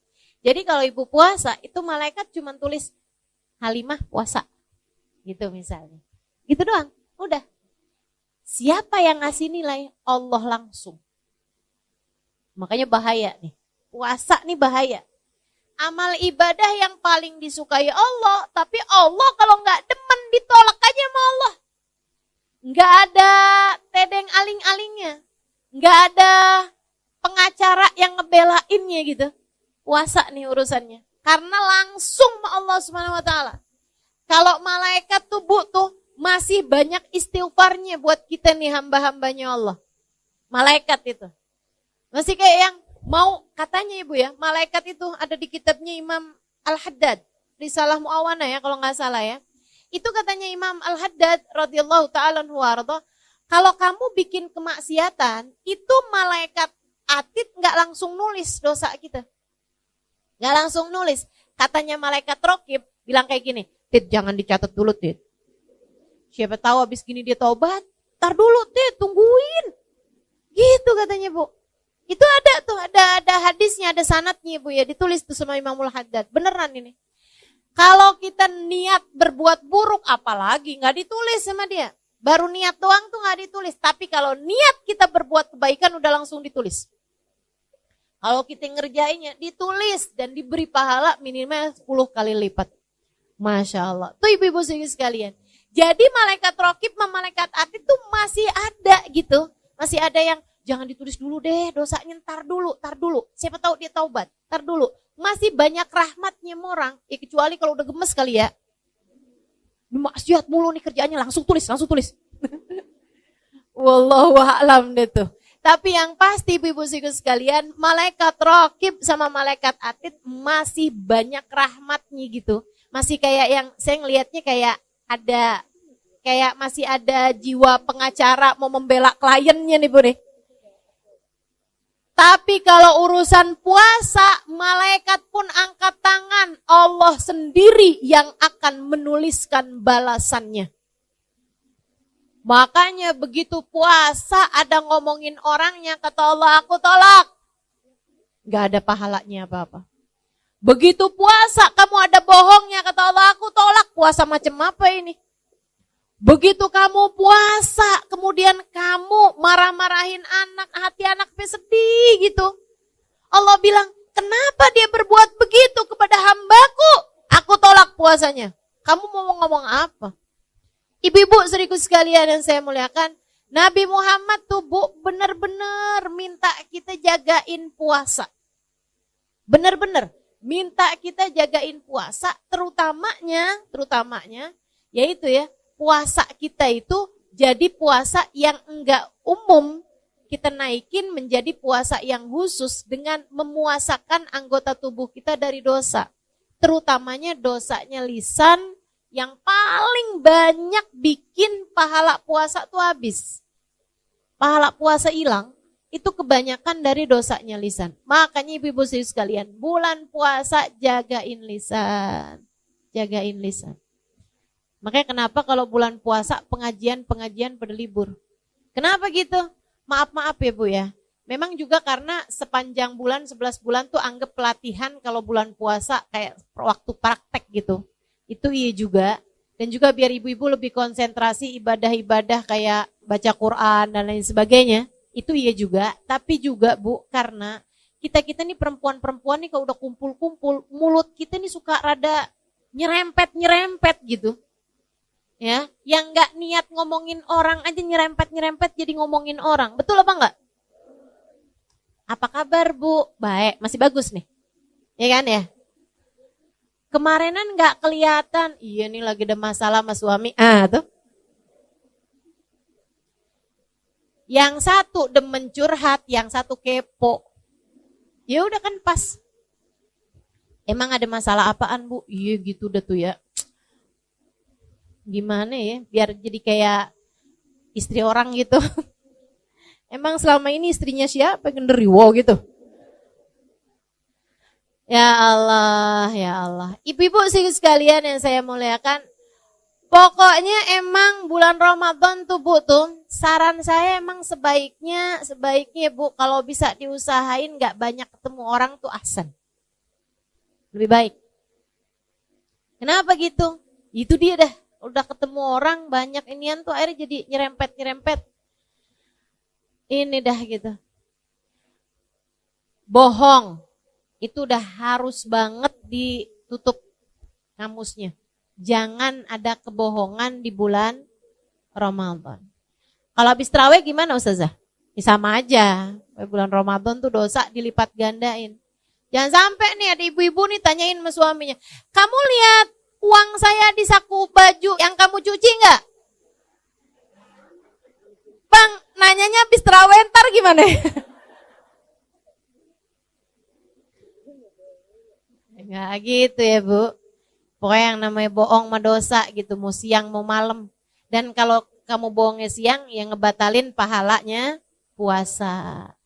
Jadi kalau ibu puasa, itu malaikat cuma tulis Halimah puasa. Gitu misalnya. Gitu doang, udah. Siapa yang ngasih nilai? Allah langsung. Makanya bahaya nih. Puasa nih bahaya. Amal ibadah yang paling disukai Allah, tapi Allah kalau nggak demen ditolak aja sama Allah. Nggak ada tedeng aling-alingnya, nggak ada pengacara yang ngebelainnya gitu. Puasa nih urusannya, karena langsung sama Allah Subhanahu Wa Taala. Kalau malaikat tuh tuh masih banyak istighfarnya buat kita nih hamba-hambanya Allah. Malaikat itu masih kayak yang mau katanya ibu ya, malaikat itu ada di kitabnya Imam Al-Haddad, Risalah Mu'awana ya kalau nggak salah ya. Itu katanya Imam Al-Haddad radhiyallahu ta'ala anhu warḍah, kalau kamu bikin kemaksiatan, itu malaikat atid nggak langsung nulis dosa kita. Nggak langsung nulis. Katanya malaikat raqib bilang kayak gini, Tid jangan dicatat dulu Tid. Siapa tahu habis gini dia taubat, tar dulu Tid, tungguin. Gitu katanya Bu. Itu ada tuh, ada hadisnya, ada sanadnya Bu ya, ditulis tuh sama Imamul Haddad. Beneran ini. Kalau kita niat berbuat buruk, apalagi nggak ditulis sama dia. Baru niat doang tuh nggak ditulis. Tapi kalau niat kita berbuat kebaikan udah langsung ditulis. Kalau kita ngerjainnya ditulis dan diberi pahala minimal 10 kali lipat. Masya Allah. Tuh ibu-ibu sekalian. Jadi malaikat raqib sama malaikat atid tuh masih ada gitu. Masih ada yang jangan ditulis dulu deh, dosanya tar dulu. Siapa tahu dia taubat, tar dulu. Masih banyak rahmatnya orang, ya kecuali kalau udah gemes kali ya. Maksiat mulu nih kerjaannya, langsung tulis. Wallahu a'lam deh tuh. Tapi yang pasti ibu-ibu sekalian, malaikat raqib sama malaikat atid masih banyak rahmatnya gitu. Masih kayak yang saya ngelihatnya kayak masih ada jiwa pengacara mau membela kliennya nih Bu nih. Tapi kalau urusan puasa, malaikat pun angkat tangan. Allah sendiri yang akan menuliskan balasannya. Makanya begitu puasa ada ngomongin orangnya, kata Allah, aku tolak. Gak ada pahalanya apa-apa. Begitu puasa kamu ada bohongnya, kata Allah, aku tolak. Puasa macam apa ini? Begitu kamu puasa, kemudian kamu marah-marahin anak, hati anak sedih gitu. Allah bilang, kenapa dia berbuat begitu kepada hambaku? Aku tolak puasanya. Kamu mau ngomong apa? Ibu-ibu seriku sekalian yang saya muliakan, Nabi Muhammad tuh Bu benar-benar minta kita jagain puasa. Benar-benar minta kita jagain puasa, terutamanya yaitu ya, puasa kita itu jadi puasa yang enggak umum, kita naikin menjadi puasa yang khusus dengan memuasakan anggota tubuh kita dari dosa. Terutamanya dosanya lisan yang paling banyak bikin pahala puasa tuh habis. Pahala puasa hilang, itu kebanyakan dari dosanya lisan. Makanya ibu-ibu sekalian, bulan puasa jagain lisan. Jagain lisan. Makanya kenapa kalau bulan puasa pengajian pada libur. Kenapa gitu? Maaf ya Bu ya. Memang juga karena sepanjang bulan, 11 bulan tuh anggap pelatihan kalau bulan puasa kayak waktu praktek gitu. Itu iya juga. Dan juga biar ibu-ibu lebih konsentrasi ibadah-ibadah kayak baca Quran dan lain sebagainya. Itu iya juga. Tapi juga Bu, karena kita nih perempuan-perempuan nih kalau udah kumpul-kumpul, mulut kita nih suka rada nyerempet gitu. Ya, yang nggak niat ngomongin orang aja nyerempet jadi ngomongin orang. Betul apa enggak? Apa kabar Bu? Baik, masih bagus nih. Ya kan ya? Kemarinan nggak kelihatan. Iya nih lagi ada masalah sama suami. Tuh. Yang satu demen curhat, yang satu kepo. Ya udah kan pas. Emang ada masalah apaan Bu? Iya gitu udah tuh ya. Gimana ya, biar jadi kayak istri orang gitu. Emang selama ini istrinya siapa? Genderuwo gitu. Ya Allah. Ibu-ibu sekalian yang saya muliakan, pokoknya emang bulan Ramadan tuh Bu tuh, saran saya emang sebaiknya Bu, kalau bisa diusahain gak banyak ketemu orang tuh ahsan. lebih baik. Kenapa gitu? Itu dia dah, udah ketemu orang banyak inian tuh akhirnya jadi nyerempet. Ini dah gitu. Bohong, itu udah harus banget ditutup kamusnya. Jangan ada kebohongan di bulan Ramadan. Kalau habis tarawih gimana Ustazah? Ya sama aja. Bulan Ramadan tuh dosa dilipat gandain. Jangan sampai nih ada ibu-ibu nih tanyain sama suaminya, kamu lihat uang saya di saku baju yang kamu cuci nggak? Bang, nanyanya habis tarawih ntar gimana? Enggak gitu ya Bu. Pokoknya yang namanya bohong mah dosa gitu, mau siang mau malam. Dan kalau kamu bohongnya siang, yang ngebatalin pahalanya puasa.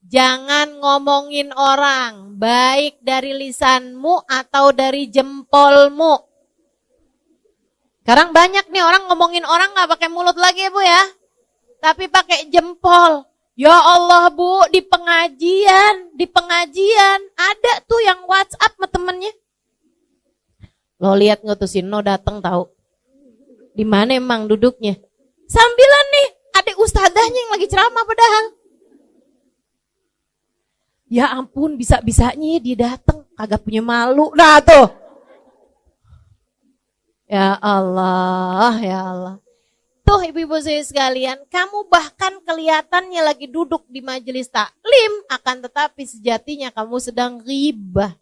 Jangan ngomongin orang, baik dari lisanmu atau dari jempolmu. Sekarang banyak nih orang ngomongin orang gak pakai mulut lagi ya Bu ya. Tapi pakai jempol. Ya Allah Bu, di pengajian ada tuh yang WhatsApp sama temennya. Lo lihat nggak tuh si No datang tahu? Di mana emang duduknya? Sambilan nih, ada ustadzahnya yang lagi ceramah padahal. Ya ampun, bisa-bisanya dia datang, kagak punya malu. Nah tuh. Ya Allah. Tuh ibu-ibu saya sekalian, kamu bahkan kelihatannya lagi duduk di majelis taklim, akan tetapi sejatinya kamu sedang ghibah.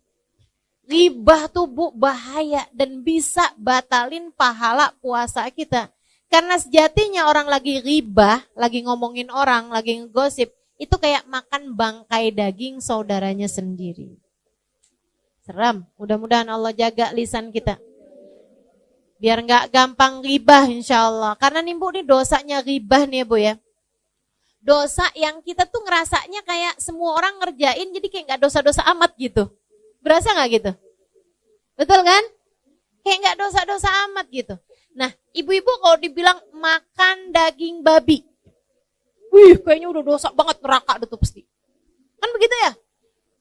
Ghibah tuh Bu bahaya dan bisa batalin pahala puasa kita. Karena sejatinya orang lagi ghibah, lagi ngomongin orang, lagi ngegosip, itu kayak makan bangkai daging saudaranya sendiri. Seram, mudah-mudahan Allah jaga lisan kita. Biar gak gampang ghibah insya Allah. Karena nih Bu, nih dosanya ghibah nih ya Bu ya. Dosa yang kita tuh ngerasanya kayak semua orang ngerjain, jadi kayak gak dosa-dosa amat gitu. Berasa gak gitu? Betul kan? Kayak gak dosa-dosa amat gitu. Nah, ibu-ibu kalau dibilang makan daging babi, wih kayaknya udah dosa banget, neraka tuh pasti. Kan begitu ya?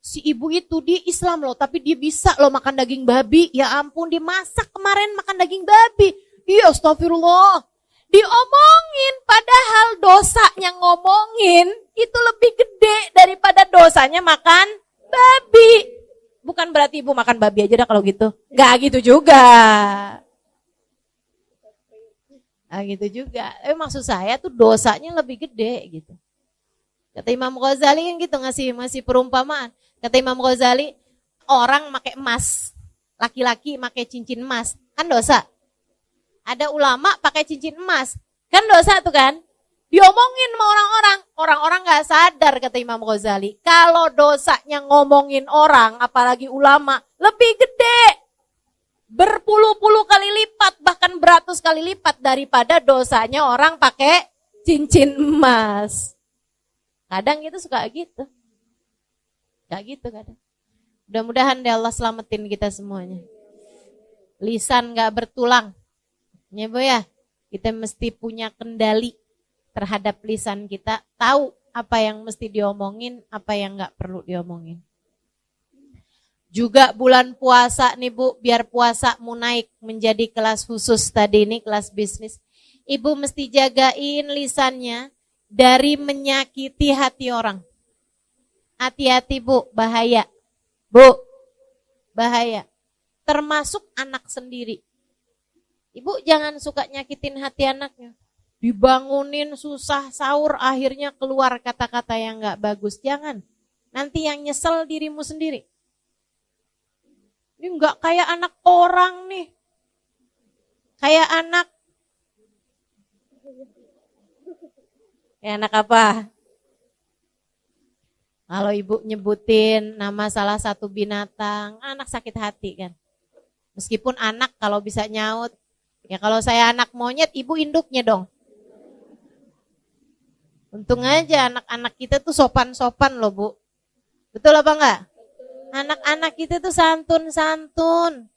Si ibu itu dia Islam loh, tapi dia bisa loh makan daging babi. Ya ampun, dia masak kemarin makan daging babi. Iya astagfirullah. Diomongin, padahal dosanya ngomongin itu lebih gede daripada dosanya makan babi. Bukan berarti ibu makan babi aja dah kalau gitu. Gak gitu juga. Nah gitu juga. Tapi maksud saya tuh dosanya lebih gede gitu. Kata Imam Ghazali kan gitu ngasih perumpamaan. Kata Imam Ghazali, orang pakai emas, laki-laki pakai cincin emas, kan dosa. Ada ulama pakai cincin emas, kan dosa tuh kan. Diomongin sama orang-orang gak sadar kata Imam Ghazali. Kalau dosanya ngomongin orang, apalagi ulama, lebih gede. Berpuluh-puluh kali lipat, bahkan beratus kali lipat daripada dosanya orang pakai cincin emas. Kadang itu suka gitu. Gak gitu kadang. Mudah-mudahan deh Allah selamatin kita semuanya. Lisan gak bertulang. Ya Bu ya, kita mesti punya kendali terhadap lisan kita, tahu apa yang mesti diomongin, apa yang gak perlu diomongin. Juga bulan puasa nih Bu, biar puasamu naik menjadi kelas khusus tadi ini, kelas bisnis. Ibu mesti jagain lisannya dari menyakiti hati orang. Hati-hati Bu, bahaya. Bu, bahaya. Termasuk anak sendiri. Ibu jangan suka nyakitin hati anaknya. Dibangunin susah sahur, akhirnya keluar kata-kata yang gak bagus. Jangan, nanti yang nyesel dirimu sendiri. Ini gak kayak anak orang nih. Kayak anak. Kayak anak apa? Kalau ibu nyebutin nama salah satu binatang, anak sakit hati kan. Meskipun anak kalau bisa nyaut. Ya kalau saya anak monyet, ibu induknya dong. Untung aja anak-anak kita tuh sopan-sopan loh Bu. Betul apa enggak? Anak-anak kita tuh santun-santun.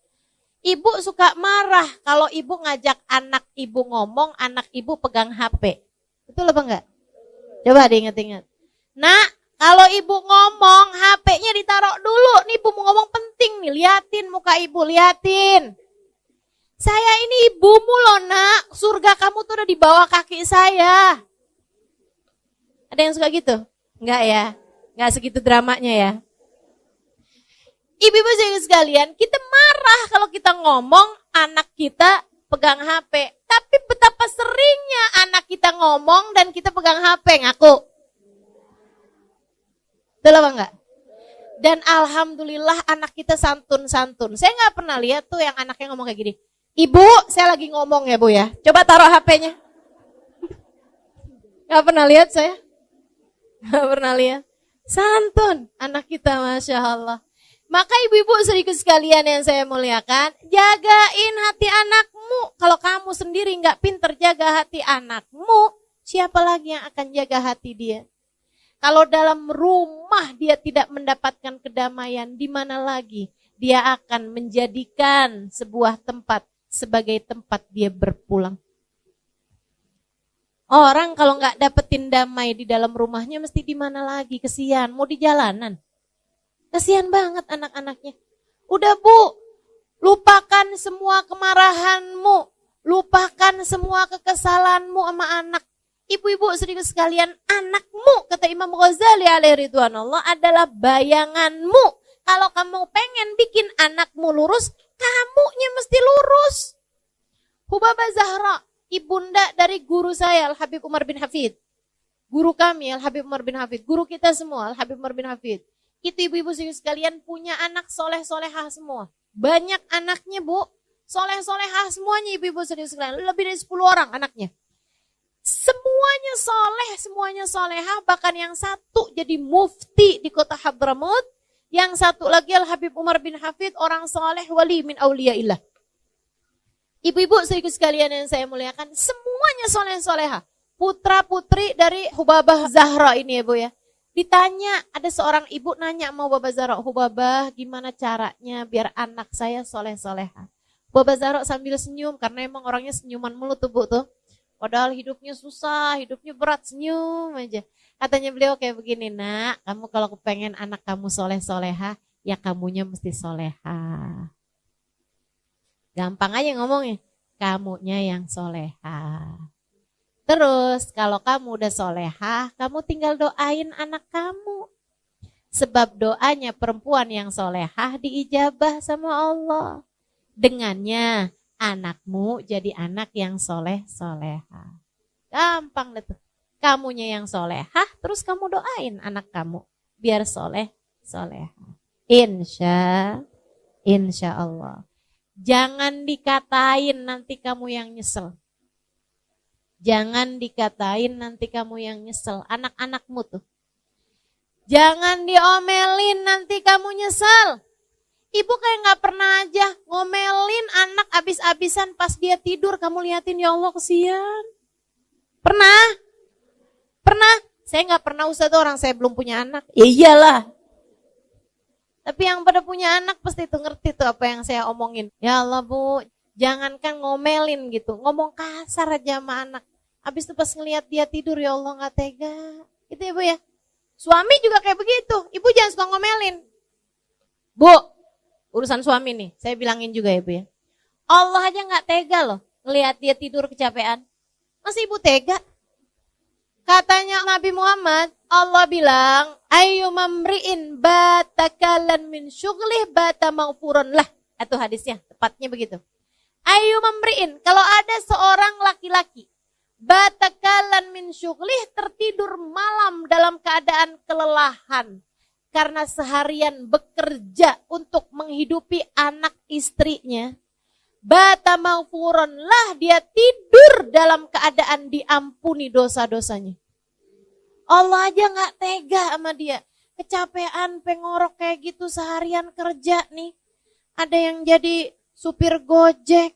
Ibu suka marah kalau ibu ngajak anak ibu ngomong, anak ibu pegang HP. Betul apa enggak? Coba diingat-ingat. Nah, kalau ibu ngomong, HP-nya ditaruh dulu. Nih ibu mau ngomong penting nih, liatin muka ibu, liatin. Saya ini ibumu loh nak, surga kamu tuh udah di bawah kaki saya. Ada yang suka gitu? Enggak ya? Enggak segitu dramanya ya? Ibu-ibu sekalian, kita marah kalau kita ngomong anak kita pegang HP. Tapi betapa seringnya anak kita ngomong dan kita pegang HP, ngaku. Betul apa enggak? Dan alhamdulillah anak kita santun-santun. Saya nggak pernah lihat tuh yang anaknya ngomong kayak gini. Ibu, saya lagi ngomong ya Bu ya. Coba taruh HP-nya. Nggak pernah lihat saya. Nggak pernah lihat. Santun anak kita, Masya Allah. Maka ibu-ibu sedikit sekalian yang saya muliakan, jagain hati anakmu. Kalau kamu sendiri nggak pinter jaga hati anakmu, siapa lagi yang akan jaga hati dia? Kalau dalam rumah dia tidak mendapatkan kedamaian, di mana lagi dia akan menjadikan sebuah tempat sebagai tempat dia berpulang. Orang kalau nggak dapetin damai di dalam rumahnya, mesti di mana lagi? Kesian, mau di jalanan. Kesian banget anak-anaknya. Udah Bu, lupakan semua kemarahanmu, lupakan semua kekesalanmu sama anak. Ibu-ibu sedikit sekalian, anakmu, kata Imam Ghazali alaihi ridwanullah, adalah bayanganmu. Kalau kamu pengen bikin anakmu lurus, kamunya mesti lurus. Hubabah Zahra, ibunda dari guru saya Al-Habib Umar bin Hafid. Guru kami Al-Habib Umar bin Hafid, guru kita semua Al-Habib Umar bin Hafid. Itu ibu-ibu sekalian punya anak soleh-solehah semua. Banyak anaknya Bu, soleh-solehah semuanya ibu-ibu sekalian. Lebih dari 10 orang anaknya. Semuanya soleh, semuanya solehah. Bahkan yang satu jadi mufti di kota Hadramut. Yang satu lagi Al-Habib Umar bin Hafid, orang soleh wali min auliyaillah. Ibu-ibu sedikit sekalian yang saya muliakan, semuanya soleh-solehah. Putra-putri dari Hubabah Zahra ini ya Bu ya. Ditanya, ada seorang ibu nanya sama Hubabah Zahra, Hubabah gimana caranya biar anak saya soleh-solehah. Hubabah Zahra sambil senyum, karena emang orangnya senyuman mulu tuh Bu tuh. Padahal hidupnya susah, hidupnya berat, senyum aja. Katanya beliau kayak begini, nak, kamu kalau kepengen anak kamu soleh-solehah, ya kamunya mesti solehah. Gampang aja ngomongnya, kamunya yang solehah. Terus kalau kamu udah solehah, kamu tinggal doain anak kamu. Sebab doanya perempuan yang solehah diijabah sama Allah. Dengannya anakmu jadi anak yang soleh-solehah. Gampang deh tuh. Kamunya yang solehah, terus kamu doain anak kamu biar soleh-solehah. Insya Allah. Jangan dikatain nanti kamu yang nyesel. Jangan dikatain nanti kamu yang nyesel. Anak-anakmu tuh. Jangan diomelin nanti kamu nyesel. Ibu kayak gak pernah aja ngomelin anak abis-abisan pas dia tidur. Kamu liatin, ya Allah kesian. Pernah? Pernah? Saya gak pernah usah tuh, orang saya belum punya anak. Ya iyalah. Tapi yang pada punya anak pasti tuh ngerti tuh apa yang saya omongin. Ya Allah Bu, jangankan ngomelin gitu. Ngomong kasar aja sama anak. Abis itu pas ngelihat dia tidur, ya Allah gak tega. Gitu ya Bu ya. Suami juga kayak begitu. Ibu jangan suka ngomelin. Bu, urusan suami nih, saya bilangin juga ya Bu ya. Allah aja gak tega loh ngelihat dia tidur kecapean. Masa ibu tega? Katanya Nabi Muhammad, Allah bilang, ayyumamri'in batakalan min syughlih bata maghfurun lah. Itu hadisnya, tepatnya begitu. Ayyumamri'in, kalau ada seorang laki-laki, batakalan min syughlih, tertidur malam dalam keadaan kelelahan. Karena seharian bekerja untuk menghidupi anak istrinya. Bata maghfurun lah, dia tidur dalam keadaan diampuni dosa-dosanya. Allah aja gak tega sama dia. Kecapean, pengorok kayak gitu seharian kerja nih. Ada yang jadi supir Gojek.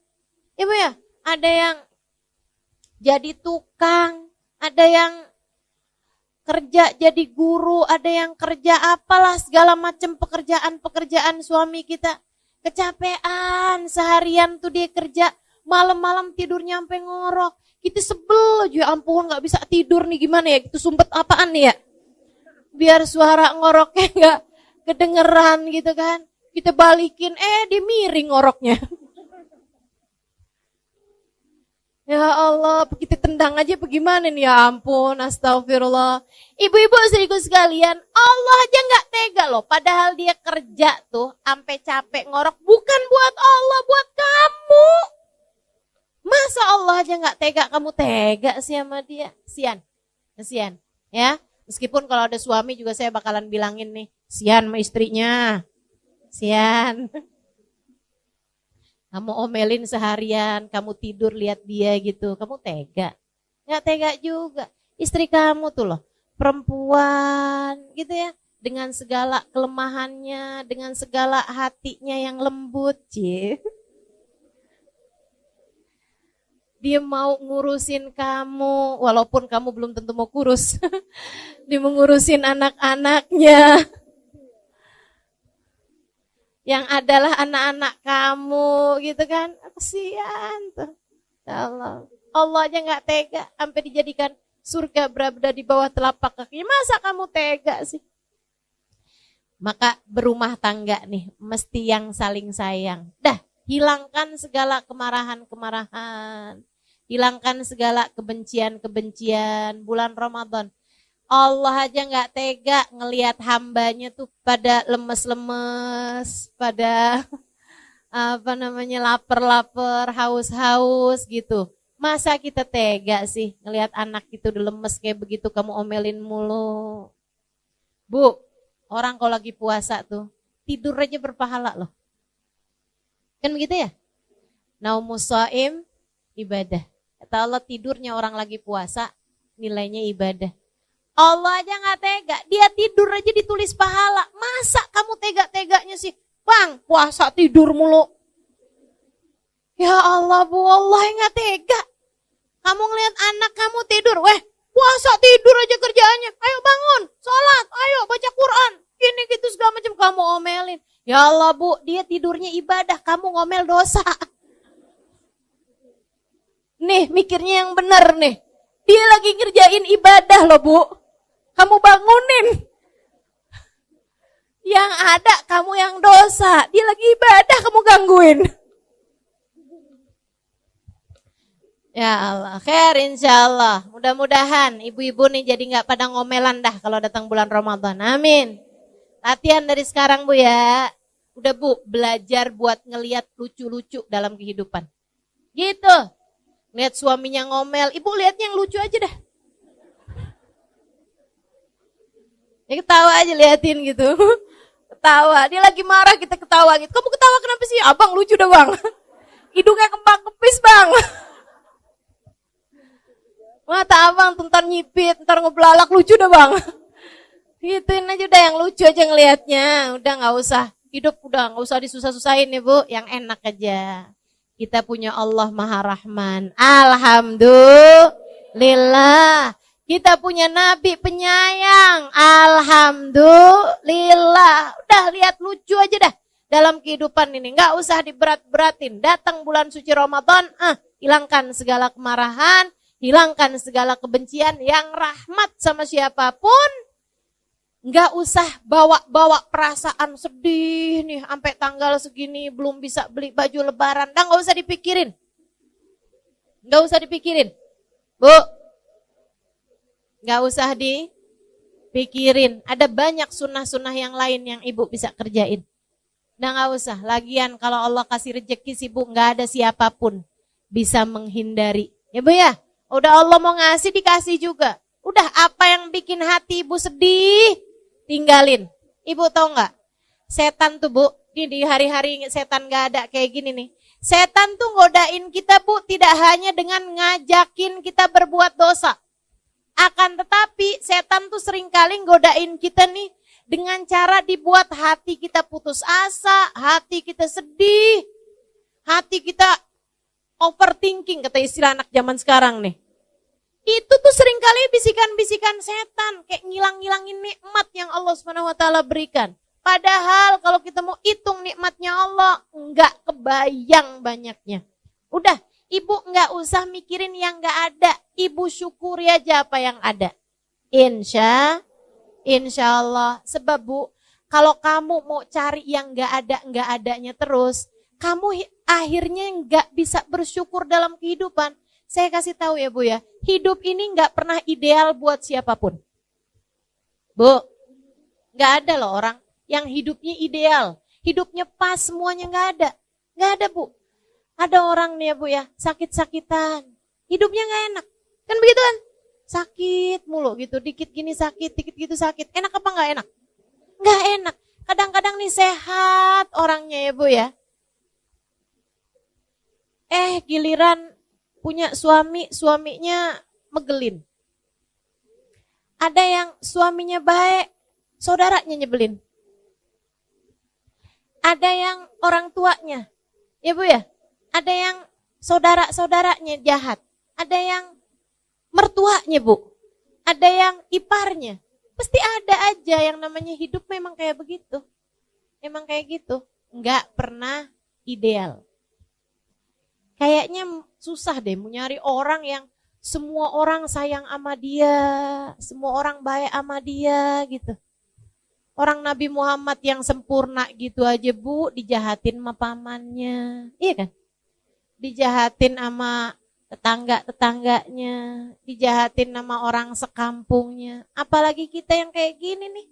Ibu ya, ada yang jadi tukang. Ada yang kerja jadi guru. Ada yang kerja apalah segala macam pekerjaan-pekerjaan suami kita. Kecapean, seharian tuh dia kerja, malam-malam tidurnya sampai ngorok. Kita sebel aja, ampun gak bisa tidur nih, gimana ya, itu sumpet apaan nih ya. Biar suara ngoroknya gak kedengeran gitu kan. Kita balikin, dia miring ngoroknya. Ya Allah, kita tendang aja bagaimana nih, ya ampun, astagfirullah. Ibu-ibu istriku sekalian, Allah aja gak tega loh. Padahal dia kerja tuh, sampai capek ngorok. Bukan buat Allah, buat kamu. Masa Allah aja gak tega, kamu tega sih sama dia? Kesian, ya. Meskipun kalau ada suami juga saya bakalan bilangin nih, sian sama istrinya. Sian. Kamu omelin seharian, kamu tidur lihat dia gitu, kamu tega? Nggak tega juga. Istri kamu tuh loh, perempuan gitu ya, dengan segala kelemahannya, dengan segala hatinya yang lembut, Dia mau ngurusin kamu, walaupun kamu belum tentu mau kurus. Dia mengurusin anak-anaknya. Yang adalah anak-anak kamu gitu kan. Kasihan tuh. Ya Allah. Allah aja gak tega sampai dijadikan surga berada di bawah telapak kaki. Masa kamu tega sih? Maka berumah tangga nih mesti yang saling sayang. Dah, hilangkan segala kemarahan-kemarahan. Hilangkan segala kebencian-kebencian. Bulan Ramadan. Allah aja gak tega ngelihat hambanya tuh pada lemes-lemes, pada lapar-lapar, haus-haus gitu. Masa kita tega sih ngelihat anak itu udah lemes kayak begitu kamu omelin mulu. Bu, orang kalau lagi puasa tuh tidur aja berpahala loh. Kan begitu ya? Naumus shaim ibadah. Kata Allah, tidurnya orang lagi puasa nilainya ibadah. Allah aja gak tega, dia tidur aja ditulis pahala. Masa kamu tega-teganya sih? Bang, puasa tidur mulu. Ya Allah, Bu, Allah yang gak tega. Kamu ngeliat anak kamu tidur, puasa tidur aja kerjaannya. Ayo bangun, sholat, ayo baca Quran. Gini gitu segala macam kamu omelin. Ya Allah, Bu, dia tidurnya ibadah, kamu ngomel dosa. Nih, mikirnya yang benar nih. Dia lagi ngerjain ibadah loh, Bu. Kamu bangunin. Yang ada kamu yang dosa. Dia lagi ibadah, kamu gangguin. Ya Allah, khair insyaallah. Mudah-mudahan ibu-ibu nih jadi gak pada ngomelan dah kalau datang bulan Ramadan. Amin. Latihan dari sekarang, Bu ya. Udah, Bu, belajar buat ngelihat lucu-lucu dalam kehidupan. Gitu. Lihat suaminya ngomel, ibu lihatnya yang lucu aja dah. Ya ketawa aja liatin gitu. Ketawa, dia lagi marah kita ketawa gitu. Kamu ketawa kenapa sih? Abang lucu dah bang. Hidungnya kembang kepis bang. Mata abang ntar nyipit, ntar ngeblalak lucu dah bang. Gituin aja udah yang lucu aja ngelihatnya. Udah gak usah, hidup udah gak usah disusah-susahin ya Bu. Yang enak aja. Kita punya Allah Maha Rahman. Alhamdulillah. Kita punya Nabi penyayang. Alhamdulillah. Udah lihat lucu aja dah dalam kehidupan ini. Gak usah diberat-beratin. Datang bulan suci Ramadan, hilangkan segala kemarahan, hilangkan segala kebencian. Yang rahmat sama siapapun, gak usah bawa-bawa perasaan sedih nih. Sampai tanggal segini belum bisa beli baju lebaran. Gak usah dipikirin. Gak usah dipikirin. Bu, gak usah dipikirin. Ada banyak sunnah-sunnah yang lain yang ibu bisa kerjain. Nah gak usah. Lagian kalau Allah kasih rezeki sih Bu, gak ada siapapun bisa menghindari. Ya Bu ya, udah Allah mau ngasih dikasih juga. Udah apa yang bikin hati ibu sedih, tinggalin. Ibu tahu gak? Setan tuh Bu, di hari-hari setan gak ada kayak gini nih. Setan tuh ngodain kita Bu, tidak hanya dengan ngajakin kita berbuat dosa. Akan tetapi setan tuh seringkali godain kita nih dengan cara dibuat hati kita putus asa, hati kita sedih, hati kita overthinking, kata istilah anak zaman sekarang nih. Itu tuh seringkali bisikan-bisikan setan, kayak ngilang-ngilangin nikmat yang Allah SWT berikan. Padahal kalau kita mau hitung nikmatnya Allah, enggak kebayang banyaknya. Udah, ibu enggak usah mikirin yang enggak ada. Ibu syukuri aja apa yang ada. Insya Allah. Sebab Bu, Kalau kamu mau cari yang nggak adanya terus, kamu akhirnya nggak bisa bersyukur dalam kehidupan. Saya kasih tahu ya Bu ya, hidup ini nggak pernah ideal buat siapapun. Bu, nggak ada loh orang yang hidupnya ideal, hidupnya pas semuanya, nggak ada Bu. Ada orang nih ya Bu ya, sakit-sakitan, hidupnya nggak enak, kan begitu kan? Sakit mulu gitu, dikit gini sakit, dikit gitu sakit, enak apa nggak enak? Nggak enak. Kadang-kadang nih sehat orangnya ya Bu ya. Giliran punya suami, suaminya megelin. Ada yang suaminya baik, saudaranya nyebelin. Ada yang orang tuanya, ya Bu ya. Ada yang saudara-saudaranya jahat. Ada yang mertuanya Bu. Ada yang iparnya. Pasti ada aja yang namanya hidup memang kayak begitu. Memang kayak gitu. Nggak pernah ideal. Kayaknya susah deh mau nyari orang yang semua orang sayang sama dia, semua orang baik sama dia gitu. Orang Nabi Muhammad yang sempurna gitu aja Bu, dijahatin sama pamannya. Iya kan? Dijahatin sama tetangga-tetangganya, dijahatin sama orang sekampungnya. Apalagi kita yang kayak gini nih,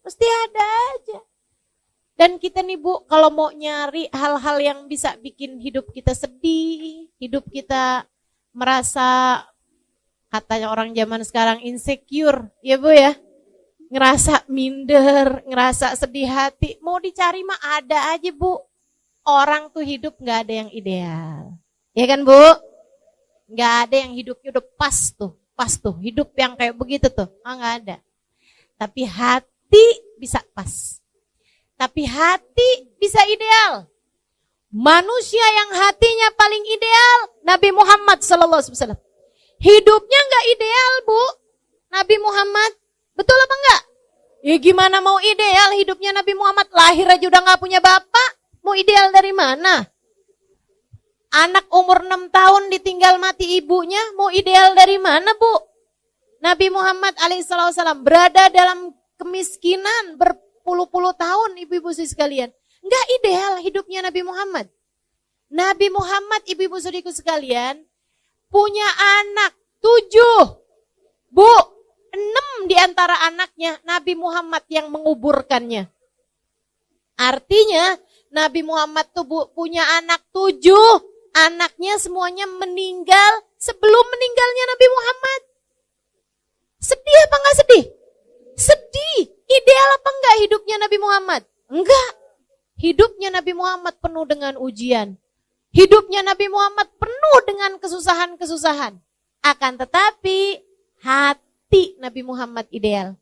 pasti ada aja. Dan kita nih Bu, kalau mau nyari hal-hal yang bisa bikin hidup kita sedih, hidup kita merasa, katanya orang zaman sekarang insecure, ya Bu ya. Ngerasa minder, ngerasa sedih hati, mau dicari mah ada aja Bu. Orang tuh hidup gak ada yang ideal. Ya kan Bu? Gak ada yang hidupnya udah pas tuh. Hidup yang kayak begitu tuh, gak ada. Tapi hati bisa pas. Tapi hati bisa ideal. Manusia yang hatinya paling ideal, Nabi Muhammad SAW. Hidupnya gak ideal Bu, Nabi Muhammad. Betul apa enggak? Ya gimana mau ideal hidupnya Nabi Muhammad, lahir aja udah gak punya bapak. Mau ideal dari mana? Anak umur 6 tahun ditinggal mati ibunya, mau ideal dari mana Bu? Nabi Muhammad alaihissalam berada dalam kemiskinan berpuluh-puluh tahun, ibu-ibu sekalian. Enggak ideal hidupnya Nabi Muhammad. Nabi Muhammad, ibu-ibu saudariku sekalian, punya anak 7. Bu, 6 di antara anaknya Nabi Muhammad yang menguburkannya. Artinya Nabi Muhammad tuh Bu, punya anak 7, anaknya semuanya meninggal sebelum meninggalnya Nabi Muhammad. Sedih apa enggak sedih? Sedih. Ideal apa enggak hidupnya Nabi Muhammad? Enggak. Hidupnya Nabi Muhammad penuh dengan ujian. Hidupnya Nabi Muhammad penuh dengan kesusahan-kesusahan. Akan tetapi hati Nabi Muhammad ideal.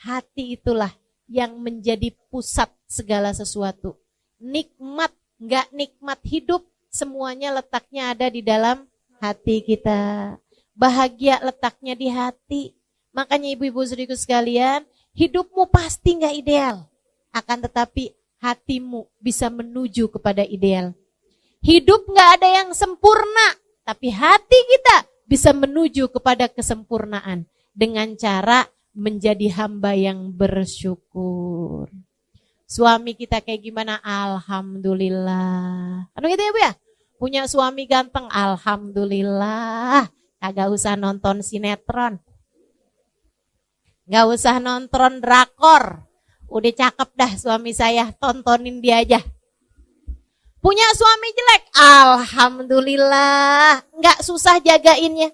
Hati itulah yang menjadi pusat segala sesuatu. Nikmat, enggak nikmat hidup, semuanya letaknya ada di dalam hati kita. Bahagia letaknya di hati. Makanya ibu-ibu saudariku sekalian, hidupmu pasti enggak ideal. Akan tetapi hatimu bisa menuju kepada ideal. Hidup enggak ada yang sempurna, tapi hati kita bisa menuju kepada kesempurnaan dengan cara menjadi hamba yang bersyukur. Suami kita kayak gimana? Alhamdulillah. Kan gitu ya Bu ya? Punya suami ganteng, alhamdulillah. Kagak usah nonton sinetron. Gak usah nonton drakor. Udah cakep dah suami saya, tontonin dia aja. Punya suami jelek, alhamdulillah. Gak susah jagainnya.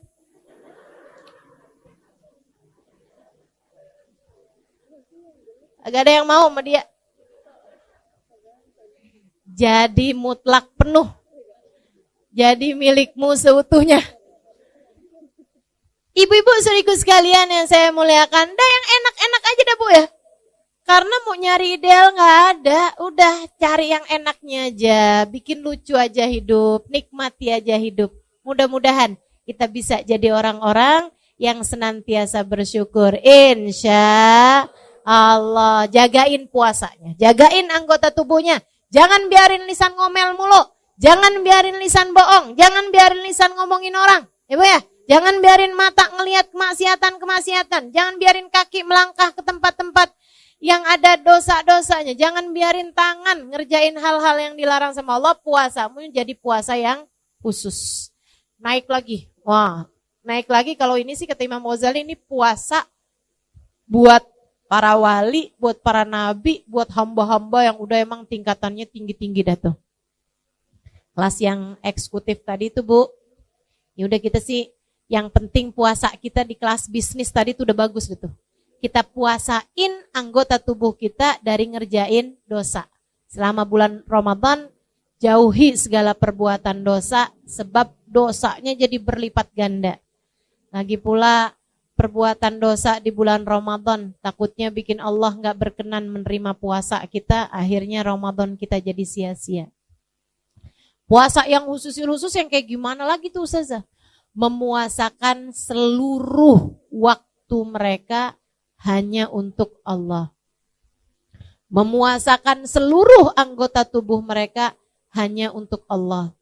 Agak ada yang mau sama dia. Jadi mutlak penuh. Jadi milikmu seutuhnya. Ibu-ibu saudariku sekalian yang saya muliakan, dah yang enak-enak aja dah Bu ya. Karena mau nyari ideal gak ada, udah cari yang enaknya aja, bikin lucu aja hidup, nikmati aja hidup. Mudah-mudahan kita bisa jadi orang-orang yang senantiasa bersyukur. Insya Allah, jagain puasanya, jagain anggota tubuhnya. Jangan biarin lisan ngomel mulu, jangan biarin lisan bohong, jangan biarin lisan ngomongin orang. Ya Bu ya, jangan biarin mata ngelihat kemaksiatan-kemaksiatan, jangan biarin kaki melangkah ke tempat-tempat yang ada dosa-dosanya. Jangan biarin tangan ngerjain hal-hal yang dilarang sama Allah. Puasamu jadi puasa yang khusus. Naik lagi. Wah, naik lagi kalau ini sih kata Imam Ghazali ini puasa buat para wali, buat para nabi, buat hamba-hamba yang udah emang tingkatannya tinggi-tinggi dah tuh. Kelas yang eksekutif tadi tuh Bu. Ya udah kita sih yang penting puasa kita di kelas bisnis tadi tuh udah bagus gitu. Kita puasain anggota tubuh kita dari ngerjain dosa. Selama bulan Ramadan jauhi segala perbuatan dosa sebab dosanya jadi berlipat ganda. Lagi pula perbuatan dosa di bulan Ramadan takutnya bikin Allah gak berkenan menerima puasa kita, akhirnya Ramadan kita jadi sia-sia. Puasa yang khusus yang kayak gimana lagi tuh Ustazah? Memuasakan seluruh waktu mereka hanya untuk Allah. Memuasakan seluruh anggota tubuh mereka hanya untuk Allah.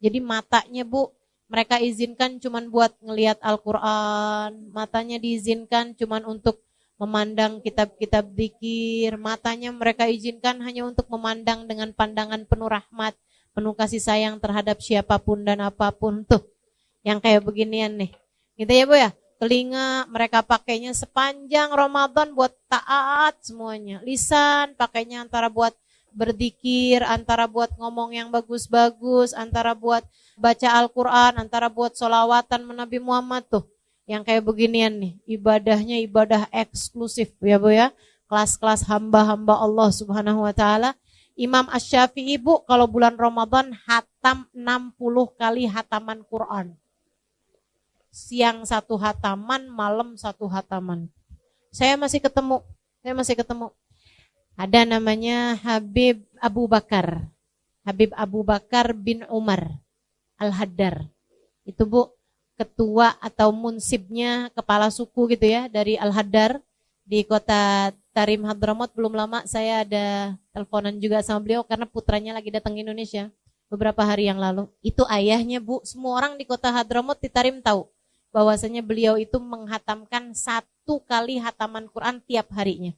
Jadi matanya Bu, mereka izinkan cuman buat ngelihat Al-Quran, matanya diizinkan cuman untuk memandang kitab-kitab zikir, matanya mereka izinkan hanya untuk memandang dengan pandangan penuh rahmat, penuh kasih sayang terhadap siapapun dan apapun tuh. Yang kayak beginian nih, gitu ya Bu ya. Telinga mereka pakainya sepanjang Ramadan buat taat semuanya. Lisan pakainya antara buat berzikir, antara buat ngomong yang bagus-bagus, antara buat baca Al-Quran, antara buat sholawatan Nabi Muhammad tuh. Yang kayak beginian nih, ibadahnya ibadah eksklusif ya Bu ya. Kelas-kelas hamba-hamba Allah Subhanahu wa ta'ala. Imam Asy-Syafi'i Bu kalau bulan Ramadan hatam 60 kali hataman Quran. Siang 1 hataman, malam 1 hataman. Saya masih ketemu. Ada namanya Habib Abu Bakar bin Umar Al-Haddar. Itu Bu, ketua atau munsibnya, kepala suku gitu ya, dari Al-Haddar di kota Tarim Hadramaut. Belum lama saya ada teleponan juga sama beliau karena putranya lagi datang ke Indonesia beberapa hari yang lalu. Itu ayahnya Bu, semua orang di kota Hadramaut di Tarim tahu bahwasanya beliau itu menghatamkan 1 kali hataman Quran tiap harinya.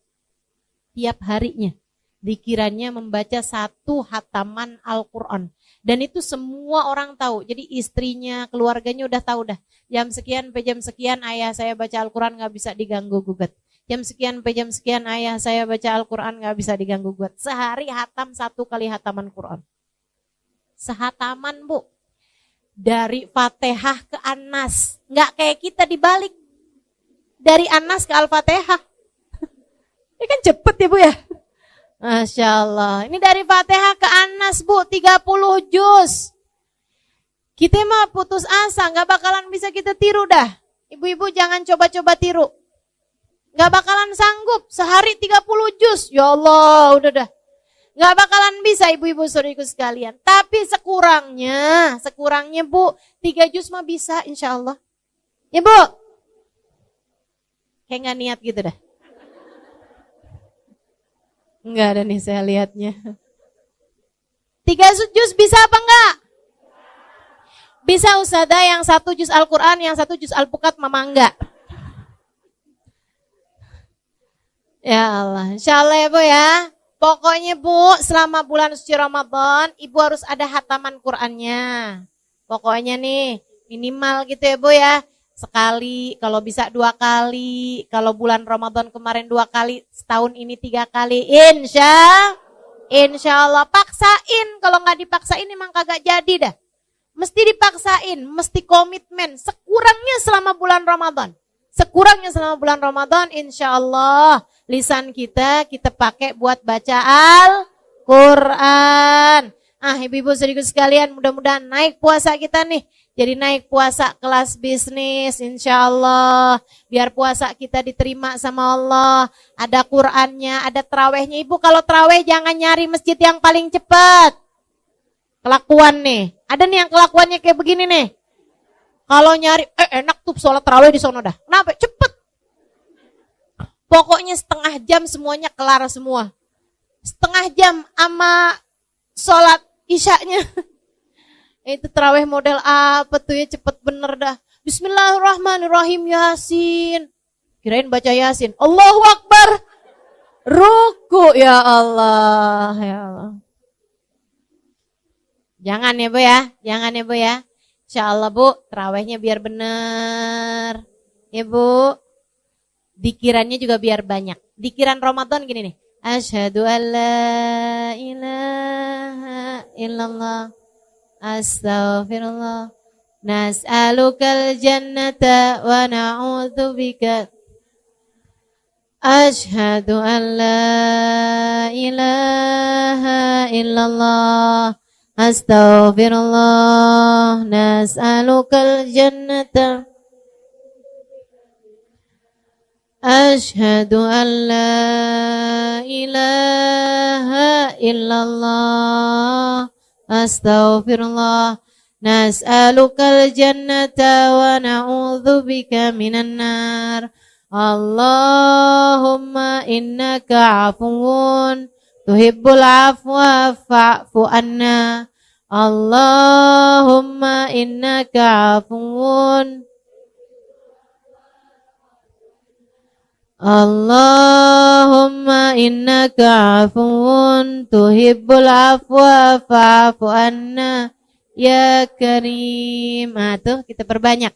Dikiranya membaca 1 hataman Al-Quran. Dan itu semua orang tahu. Jadi istrinya, keluarganya udah tahu dah. Jam sekian sampai jam sekian ayah saya baca Al-Quran gak bisa diganggu gugat. Jam sekian sampai jam sekian ayah saya baca Al-Quran gak bisa diganggu gugat. Sehari hatam 1 kali hataman Quran. Sehataman Bu. Dari Fatihah ke An-Nas. Gak kayak kita dibalik. Dari An-Nas ke Al-Fatihah. Ini kan cepet ya Bu ya. Masya Allah. Ini dari Fatihah ke An-Nas Bu, 30 juz. Kita mah putus asa, gak bakalan bisa kita tiru dah. Ibu-ibu jangan coba-coba tiru. Gak bakalan sanggup, sehari 30 juz. Ya Allah, udah dah. Gak bakalan bisa ibu-ibu saudariku sekalian. Tapi sekurangnya Bu, 3 juz mah bisa insya Allah. Ya Bu. Kayak gak niat gitu dah. Enggak ada nih saya lihatnya. 3 juz bisa apa enggak? Bisa Ustazah, yang 1 juz Al-Quran, yang 1 juz Al-Pukat mama enggak. Ya Allah, insya Allah ya Bu ya. Pokoknya Bu, selama bulan suci Ramadan, Ibu harus ada hataman Qur'annya. Pokoknya nih, minimal gitu ya Bu ya. Sekali, kalau bisa 2 kali. Kalau bulan Ramadan kemarin 2 kali, setahun ini 3 kali. Insya Allah. Paksain, kalau nggak dipaksain emang kagak jadi dah. Mesti dipaksain, mesti komitmen. Sekurangnya selama bulan Ramadan. Insya Allah. Lisan kita pakai buat baca Al-Quran. Ibu-ibu saudariku sekalian, mudah-mudahan naik puasa kita nih. Jadi naik puasa kelas bisnis, insya Allah. Biar puasa kita diterima sama Allah. Ada Qurannya, ada terawihnya. Ibu kalau terawih jangan nyari masjid yang paling cepat. Kelakuan nih. Ada nih yang kelakuannya kayak begini nih. Kalau nyari, enak tuh sholat terawih di sono dah. Kenapa? Cepet. Pokoknya setengah jam semuanya kelar semua. Setengah jam sama sholat isyaknya. Itu tarawih model apa tuh ya, cepet bener dah. Bismillahirrahmanirrahim, Yasin. Kirain baca Yasin. Allahu Akbar. ruku, ya Allah, ya Allah. Jangan ya Bu ya, jangan ya Bu ya. Insyaallah Bu, terawihnya biar bener. Ya Bu, dikirannya juga biar banyak. Dikiran Ramadan gini nih. Asyhadu an la ilaha illallah. Astaghfirullah. Nas'alukal jannata wa na'udzubika. Asyhadu an la ilaha illallah. Astaghfirullah. Nas'alukal jannata. Asyhadu an la ilaha illallah. Astaghfirullah. Nas'alukal jannata wa na'udzubika minan nar. Allahumma innaka afuwun tuhibbul afwa fa'fu anna. Allahumma innaka afuwun. Allahumma innaka afuwun tuhibbul afwa fa'fu anna ya karim. Nah, tuh kita perbanyak.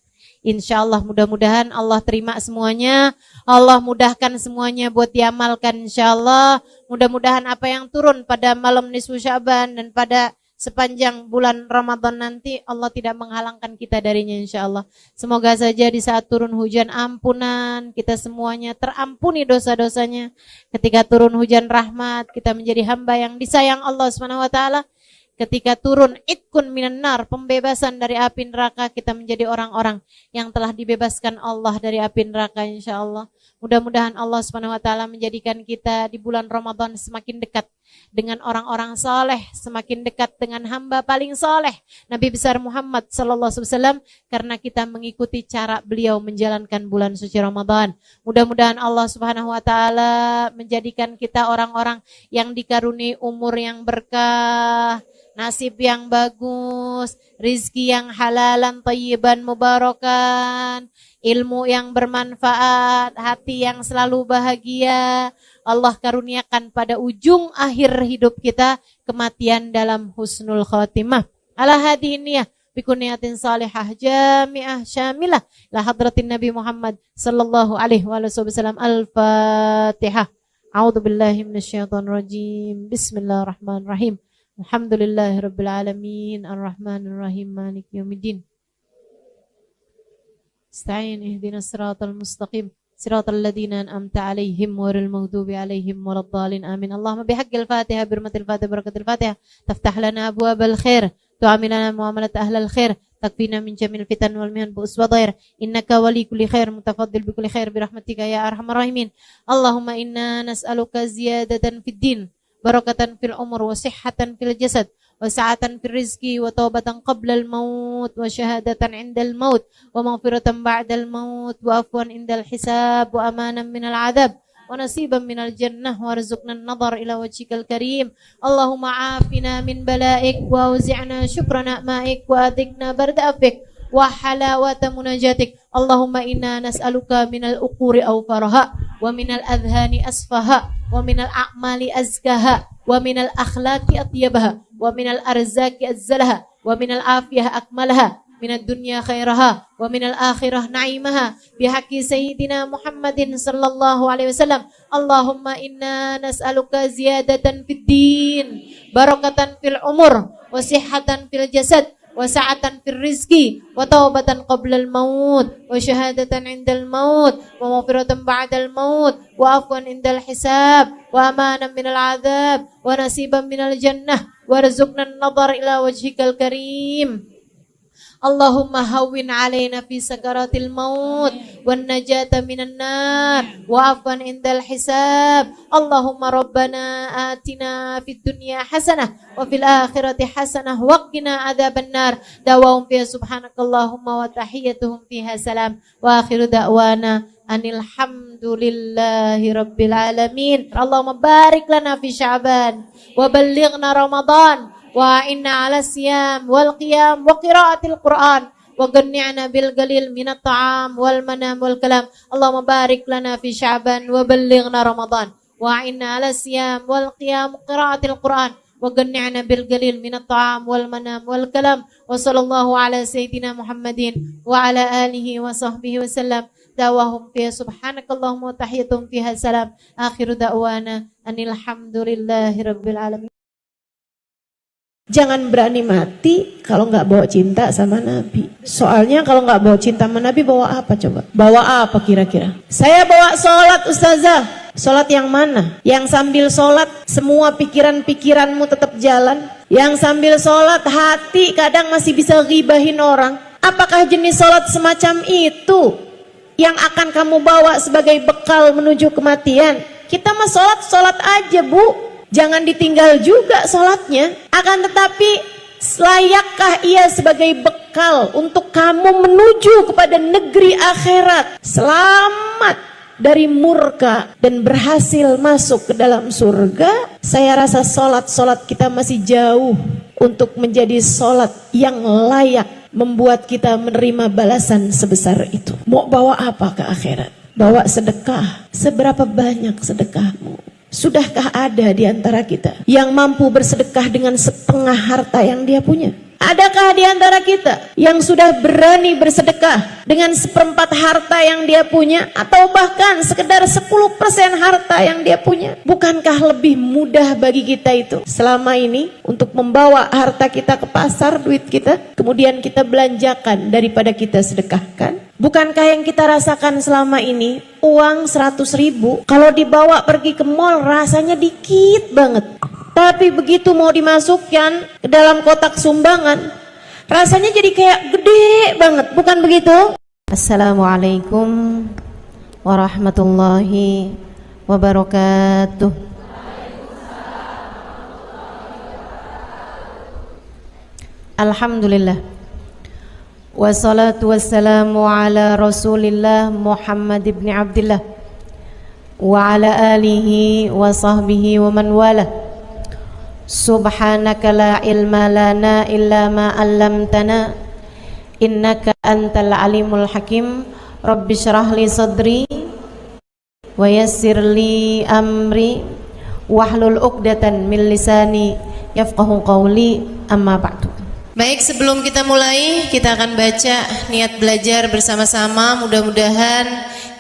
Insyaallah mudah-mudahan Allah terima semuanya. Allah mudahkan semuanya buat diamalkan insyaallah. Mudah-mudahan apa yang turun pada malam nisfu Sya'ban dan pada sepanjang bulan Ramadan nanti Allah tidak menghalangkan kita darinya insyaallah. Semoga saja di saat turun hujan ampunan kita semuanya terampuni dosa-dosanya. Ketika turun hujan rahmat kita menjadi hamba yang disayang Allah Subhanahu wa taala. Ketika turun itkun minan nar, pembebasan dari api neraka, kita menjadi orang-orang yang telah dibebaskan Allah dari api neraka insyaallah. Mudah-mudahan Allah Subhanahu wa taala menjadikan kita di bulan Ramadan semakin dekat dengan orang-orang saleh, semakin dekat dengan hamba paling saleh Nabi besar Muhammad sallallahu alaihi wasallam karena kita mengikuti cara beliau menjalankan bulan suci Ramadan. Mudah-mudahan Allah Subhanahu wa taala menjadikan kita orang-orang yang dikaruniai umur yang berkah, nasib yang bagus, rizki yang halalan, thayyiban, mubarakan, ilmu yang bermanfaat, hati yang selalu bahagia. Allah karuniakan pada ujung akhir hidup kita kematian dalam husnul khatimah. Ala hadhihi niyah bikuniyatin salihah jami'ah syamilah la hadratin Nabi Muhammad sallallahu alaihi wasallam. Al-Fatihah. A'udzu billahi minasyaitonir rajim. Bismillahirrahmanirrahim. Alhamdulillahirabbil alamin arrahmanir rahim maliki yaumiddin. Ista'in ihdinas siratal mustaqim siratal ladzina an'amta 'alaihim ghairil maghdubi 'alaihim waladdallin amin. Allahumma bihaqqil Fatihah birmatil Fatihah barakatil Fatihah taftah lana abwabal khair tu'amilana muamalat ahlal khair takfina min jamil fitan wal mihan bu'us wa dhair innaka wali kulli khair mutafaddil bi kulli khair birahmatika ya arhamar rahimin. Allahumma inna nas'aluka ziyadatan fid din barakatan fil umur wa sihhatan fil jasad wa sa'atan fil rizqi wa taubatan qabla al maut wa syahadatan indal maut wa maghfiratan ba'dal maut wa afwan indal hisab wa amanan minal adab wa nasiban minal jannah warzuqna an-nadhar ila wajhikal karim. Allahumma afina min bala'ik wa auzi'na syukra ni'maik wa adhikna barda afik wa halawata munajatik. Allahumma inna nas'aluka minal uquri awfaraha wa minal adhani asfaha wa minal a'mali azkaha wa minal akhlaqi atyabaha wa minal arzaki azzalaha wa minal afiyah akmalaha minad dunya khairaha wa minal akhirah na'imaha bihaqqi sayyidina Muhammadin sallallahu alaihi wasallam. Allahumma inna nas'aluka ziyadatan fid din barakatan fil umur wa sihhatan fil jasad wa sa'atan fil rizqi wa taubatan qablal maut wa syahadatan indal maut wa maghfiratan ba'dal maut wa afwan indal hisab wa amanan minal adab wa nasiban minal jannah warzuqna an-nadhar ila wajhikal karim. Allahumma hawwin alaina fi sakaratil maut wan najata minan nar wa afwan indal hisab. Allahumma rabbana atina fid dunya hasanah wa fil akhirati hasanah wa qina adzaban nar. Dawahum fiha subhanakallahumma wa tahiyyatuhum fiha salam wa akhiru da'wana anil hamdulillahi rabbil alamin. Allahumma barik lana fi Sya'ban wa ballighna Ramadan wa inna ala siyam wal qiyam wa qiraatil Qur'an wa ganni'na bil galil minat ta'am wal manam wal kalam. Allahumma barik lana fi Sya'ban wa ballighna Ramadan وأعنا على الصيام والقيام وقراءة القرآن وقنعنا بالقليل من الطعام والمنام والكلام وصلى الله على سيدنا محمد وعلى آله وصحبه وسلم دعواهم فيها سبحانك اللهم وتحيتهم فيها سلام آخر دعوانا أن الحمد لله رب العالمين. Jangan berani mati kalau nggak bawa cinta sama Nabi. Soalnya kalau nggak bawa cinta sama Nabi, bawa apa coba? Bawa apa kira-kira? Saya bawa sholat ustazah. Sholat yang mana? Yang sambil sholat semua pikiran-pikiranmu tetap jalan. Yang sambil sholat hati kadang masih bisa ghibahin orang. Apakah jenis sholat semacam itu yang akan kamu bawa sebagai bekal menuju kematian? Kita mah sholat aja bu. Jangan ditinggal juga sholatnya. Akan tetapi layakkah ia sebagai bekal untuk kamu menuju kepada negeri akhirat, selamat dari murka dan berhasil masuk ke dalam surga? Saya rasa sholat kita masih jauh untuk menjadi sholat yang layak membuat kita menerima balasan sebesar itu. Mau bawa apa ke akhirat? Bawa sedekah. Seberapa banyak sedekahmu? Sudahkah ada di antara kita yang mampu bersedekah dengan setengah harta yang dia punya? Adakah di antara kita yang sudah berani bersedekah dengan seperempat harta yang dia punya, atau bahkan sekedar 10% harta yang dia punya? Bukankah lebih mudah bagi kita itu selama ini untuk membawa harta kita ke pasar, duit kita, kemudian kita belanjakan daripada kita sedekahkan? Bukankah yang kita rasakan selama ini, uang 100.000 kalau dibawa pergi ke mall rasanya dikit banget, tapi begitu mau dimasukkan ke dalam kotak sumbangan rasanya jadi kayak gede banget, bukan begitu? Assalamualaikum warahmatullahi wabarakatuh. Alhamdulillah, wassalatu wassalamu ala rasulillah Muhammad ibn Abdillah wa ala alihi wa sahbihi wa man wala. Subhanaka la ilma lana illa ma 'allamtana innaka antal alimul hakim. Rabbi shrah li sadri wa yassir li amri wahlul 'uqdatan min lisani yafqahu qawli, amma ba'du. Baik, sebelum kita mulai, kita akan baca niat belajar bersama-sama. Mudah-mudahan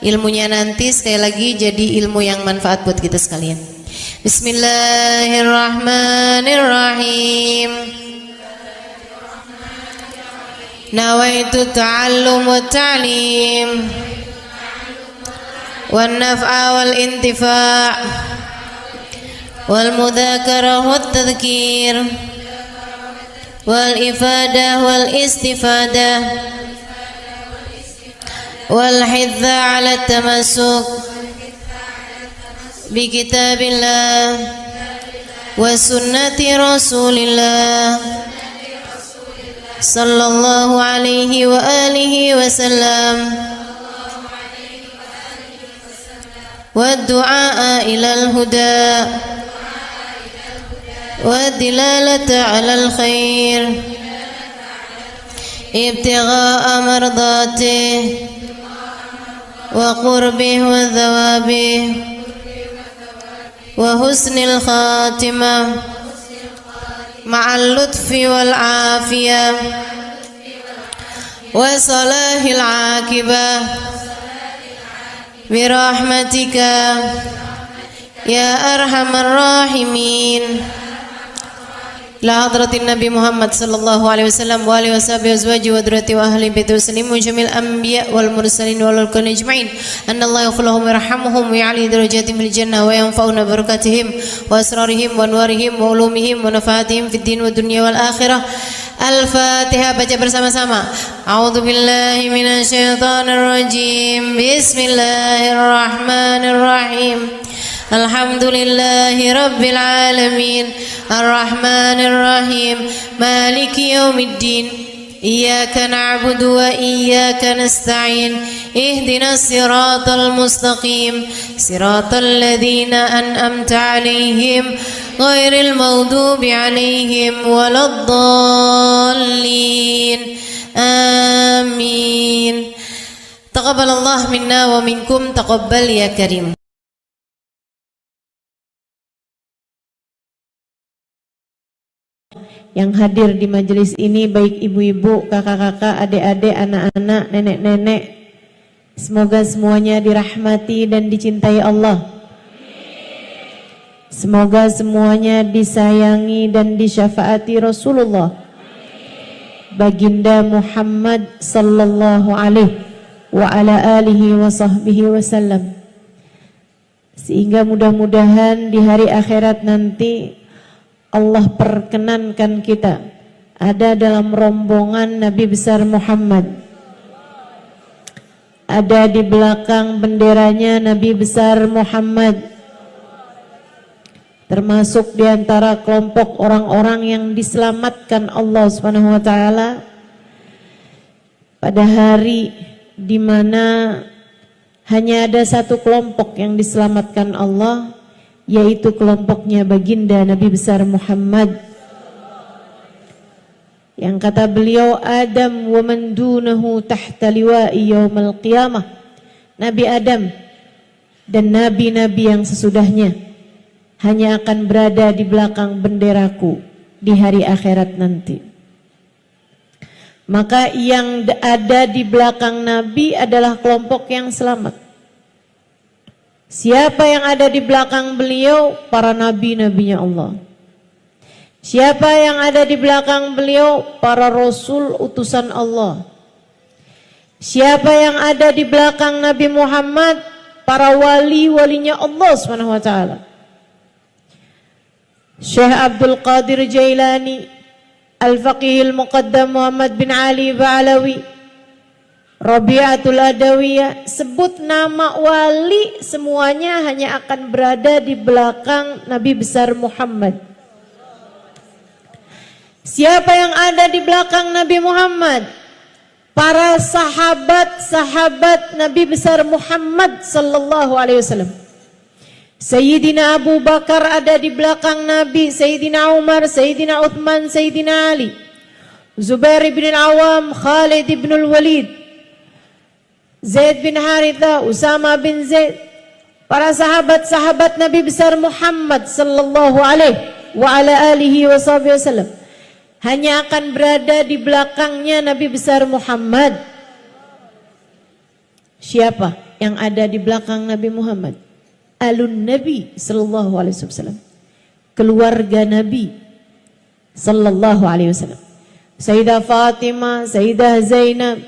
ilmunya nanti sekali lagi jadi ilmu yang manfaat buat kita sekalian. Bismillahirrahmanirrahim. Nawaitu ta'allum wa ta'lim wan naf'a wal intifa' wal mudzakarah wat tadhkir wal ifadah wal istifadah wal hidza 'ala tamassuk bi kitabillah wa sunnati rasulillah sallallahu alaihi wa alihi wasallam wa du'a ilal huda wa dilalata 'alal khair ibtigha'a mardatih wa qurbih wa thawabih wa husnil khatimah ma'al lutfi wal afiyah wa salahil aqibah birahmatika ya arhamar rahimin. La hadratin Nabi Muhammad sallallahu alaihi wasallam wa alihi washabihi azwaji wa dzurriyyati wa ahli baiti wa sallim wa jamil anbiya wal mursalin wal kulli ajma'in anna Allah yaghfir lahum wa yarhamhum wa ya'li darajatihim fil jannah wa yanfa'una barakatihim wa asrarihim wa anwarihim wa ulumihim wa nafaatihim fid din wa dunya wal akhirah. Al-Fatihah, baca bersama-sama. A'udzu billahi minasy syaithanir rajim. Bismillahirrahmanirrahim. Alhamdulillahi rabbil alamin arrahmanir rahim maliki yaumiddin iyyaka na'budu wa iyyaka nasta'in ihdinas siratal mustaqim siratal ladzina an'amta 'alaihim ghairil maghdubi 'alaihim waladdallin. Amin. Taqabbalallahu minna wa minkum, taqabbal ya karim. yang hadir di majelis ini, baik ibu-ibu, kakak-kakak, adik-adik, anak-anak, nenek-nenek. Semoga semuanya dirahmati dan dicintai Allah. Semoga semuanya disayangi dan disyafaati Rasulullah Baginda Muhammad sallallahu alaihi wa ala alihi wa sahbihi wasallam. Sehingga mudah-mudahan di hari akhirat nanti Allah perkenankan kita ada dalam rombongan Nabi besar Muhammad, ada di belakang benderanya Nabi besar Muhammad, termasuk di antara kelompok orang-orang yang diselamatkan Allah Subhanahu wa taala pada hari di mana hanya ada satu kelompok yang diselamatkan Allah, yaitu kelompoknya baginda Nabi besar Muhammad. Yang kata beliau, Adam wa man dunahu tahta liwa'i yaumal qiyamah. Nabi Adam dan nabi-nabi yang sesudahnya hanya akan berada di belakang benderaku di hari akhirat nanti. Maka yang ada di belakang Nabi adalah kelompok yang selamat. Siapa yang ada di belakang beliau? Para nabi-nabinya Allah. Siapa yang ada di belakang beliau? Para rasul utusan Allah. Siapa yang ada di belakang Nabi Muhammad? Para wali-walinya Allah Subhanahu wa taala. Syekh Abdul Qadir Jailani, Al-Faqih Al-Muqaddam Muhammad bin Ali Ba'alawi, Rabi'atul Adawiyah, sebut nama wali semuanya hanya akan berada di belakang Nabi besar Muhammad. Siapa yang ada di belakang Nabi Muhammad? Para sahabat-sahabat Nabi besar Muhammad sallallahu alaihi wasallam. Sayyidina Abu Bakar ada di belakang Nabi, Sayyidina Umar, Sayyidina Uthman, Sayyidina Ali, Zubair bin Al-Awam, Khalid bin Al-Walid, Zaid bin Haritha, Usama bin Zaid. Para sahabat-sahabat Nabi besar Muhammad sallallahu alaihi wa ala alihi wasallam hanya akan berada di belakangnya Nabi besar Muhammad. Siapa yang ada di belakang Nabi Muhammad? Alun Nabi sallallahu alaihi wasallam, keluarga Nabi sallallahu alaihi wasallam. Sayyidah Fatimah, Sayyidah Zainab,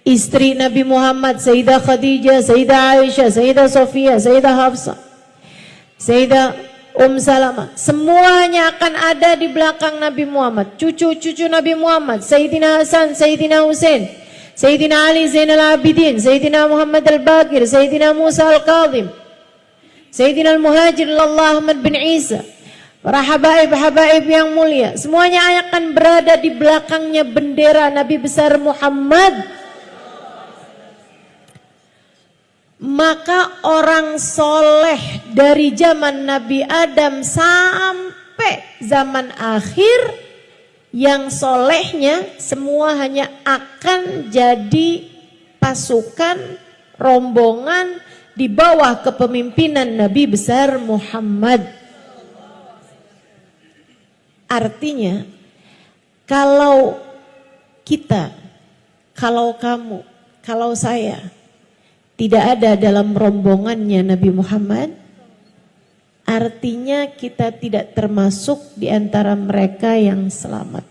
istri Nabi Muhammad, Sayyidah Khadijah, Sayyidah Aisyah, Sayyidah Sofia, Sayyidah Hafsah, Sayyidah Salamah, semuanya akan ada di belakang Nabi Muhammad. Cucu-cucu Nabi Muhammad, Sayyidina Hasan, Sayyidina Husain, Sayyidina Ali Zainal Abidin, Sayyidina Muhammad Al-Baqir, Sayyidina Musa Al-Kadhim, Sayyidina Al-Muhajir Allah Ahmad bin Isa, para habaib-habaib yang mulia, semuanya akan berada di belakangnya bendera Nabi besar Muhammad. Maka orang soleh dari zaman Nabi Adam sampai zaman akhir, yang solehnya semua hanya akan jadi pasukan, rombongan di bawah kepemimpinan Nabi besar Muhammad. Artinya, kalau kita, kalau kamu, kalau saya tidak ada dalam rombongannya Nabi Muhammad, artinya kita tidak termasuk di antara mereka yang selamat.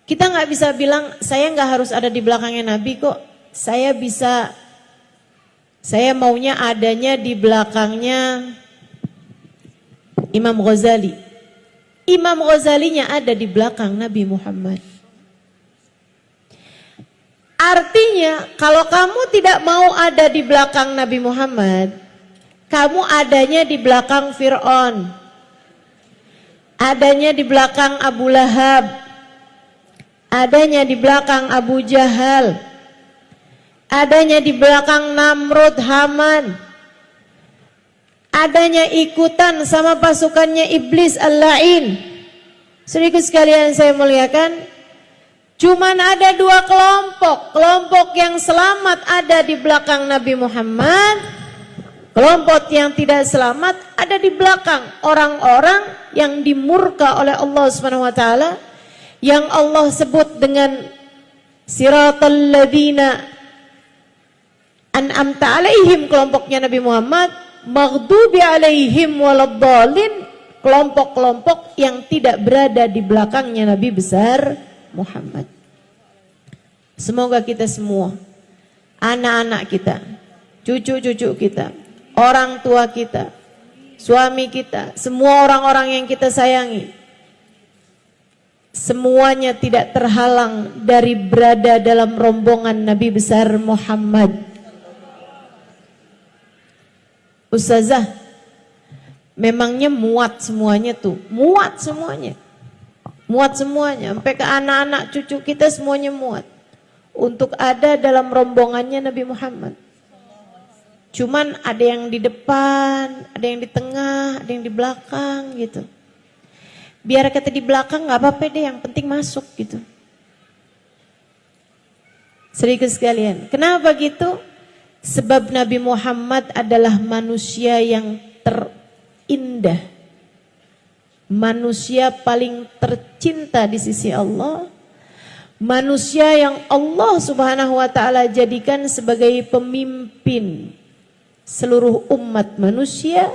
Kita nggak bisa bilang, saya nggak harus ada di belakangnya Nabi kok. Saya maunya adanya di belakangnya Imam Ghazali. Imam Ghazalinya ada di belakang Nabi Muhammad. Artinya kalau kamu tidak mau ada di belakang Nabi Muhammad, kamu adanya di belakang Fir'aun, adanya di belakang Abu Lahab, adanya di belakang Abu Jahal, adanya di belakang Namrud, Haman, adanya ikutan sama pasukannya Iblis Al-La'in. Saudaraku sekalian saya muliakan, cuman ada dua kelompok. Kelompok yang selamat ada di belakang Nabi Muhammad, Kelompok yang tidak selamat ada di belakang orang-orang yang dimurka oleh Allah Subhanahu wa taala, yang Allah sebut dengan siratal ladzina an'amta alaihim, kelompoknya Nabi Muhammad, maghdubi alaihim waladdallin, kelompok-kelompok yang tidak berada di belakangnya Nabi besar Muhammad. Semoga kita semua, anak-anak kita, cucu-cucu kita, orang tua kita, suami kita, semua orang-orang yang kita sayangi, semuanya tidak terhalang dari berada dalam rombongan Nabi besar Muhammad. Ustazah, memangnya muat semuanya tuh, muat semuanya, sampai ke anak-anak cucu kita semuanya muat untuk ada dalam rombongannya Nabi Muhammad. Cuman ada yang di depan, ada yang di tengah, ada yang di belakang gitu. Biar kata di belakang gak apa-apa deh, yang penting masuk gitu. Sedikit sekalian, kenapa gitu? Sebab Nabi Muhammad adalah manusia yang terindah, manusia paling tercinta di sisi Allah, manusia yang Allah Subhanahu wa taala jadikan sebagai pemimpin seluruh umat manusia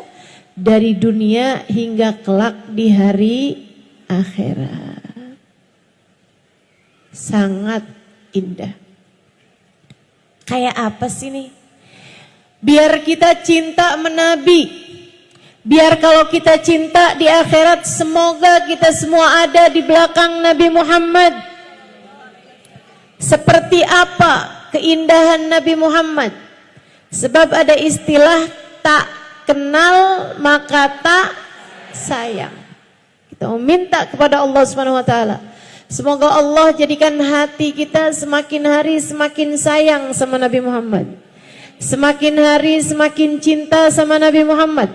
dari dunia hingga kelak di hari akhirat. Sangat indah. Kayak apa sih nih? Biar kita cinta menabi, biar kalau kita cinta di akhirat, semoga kita semua ada di belakang Nabi Muhammad. Seperti apa keindahan Nabi Muhammad? Sebab ada istilah tak kenal maka tak sayang. Kita meminta kepada Allah Subhanahu wa taala, semoga Allah jadikan hati kita semakin hari semakin sayang sama Nabi Muhammad. Semakin hari semakin cinta sama Nabi Muhammad.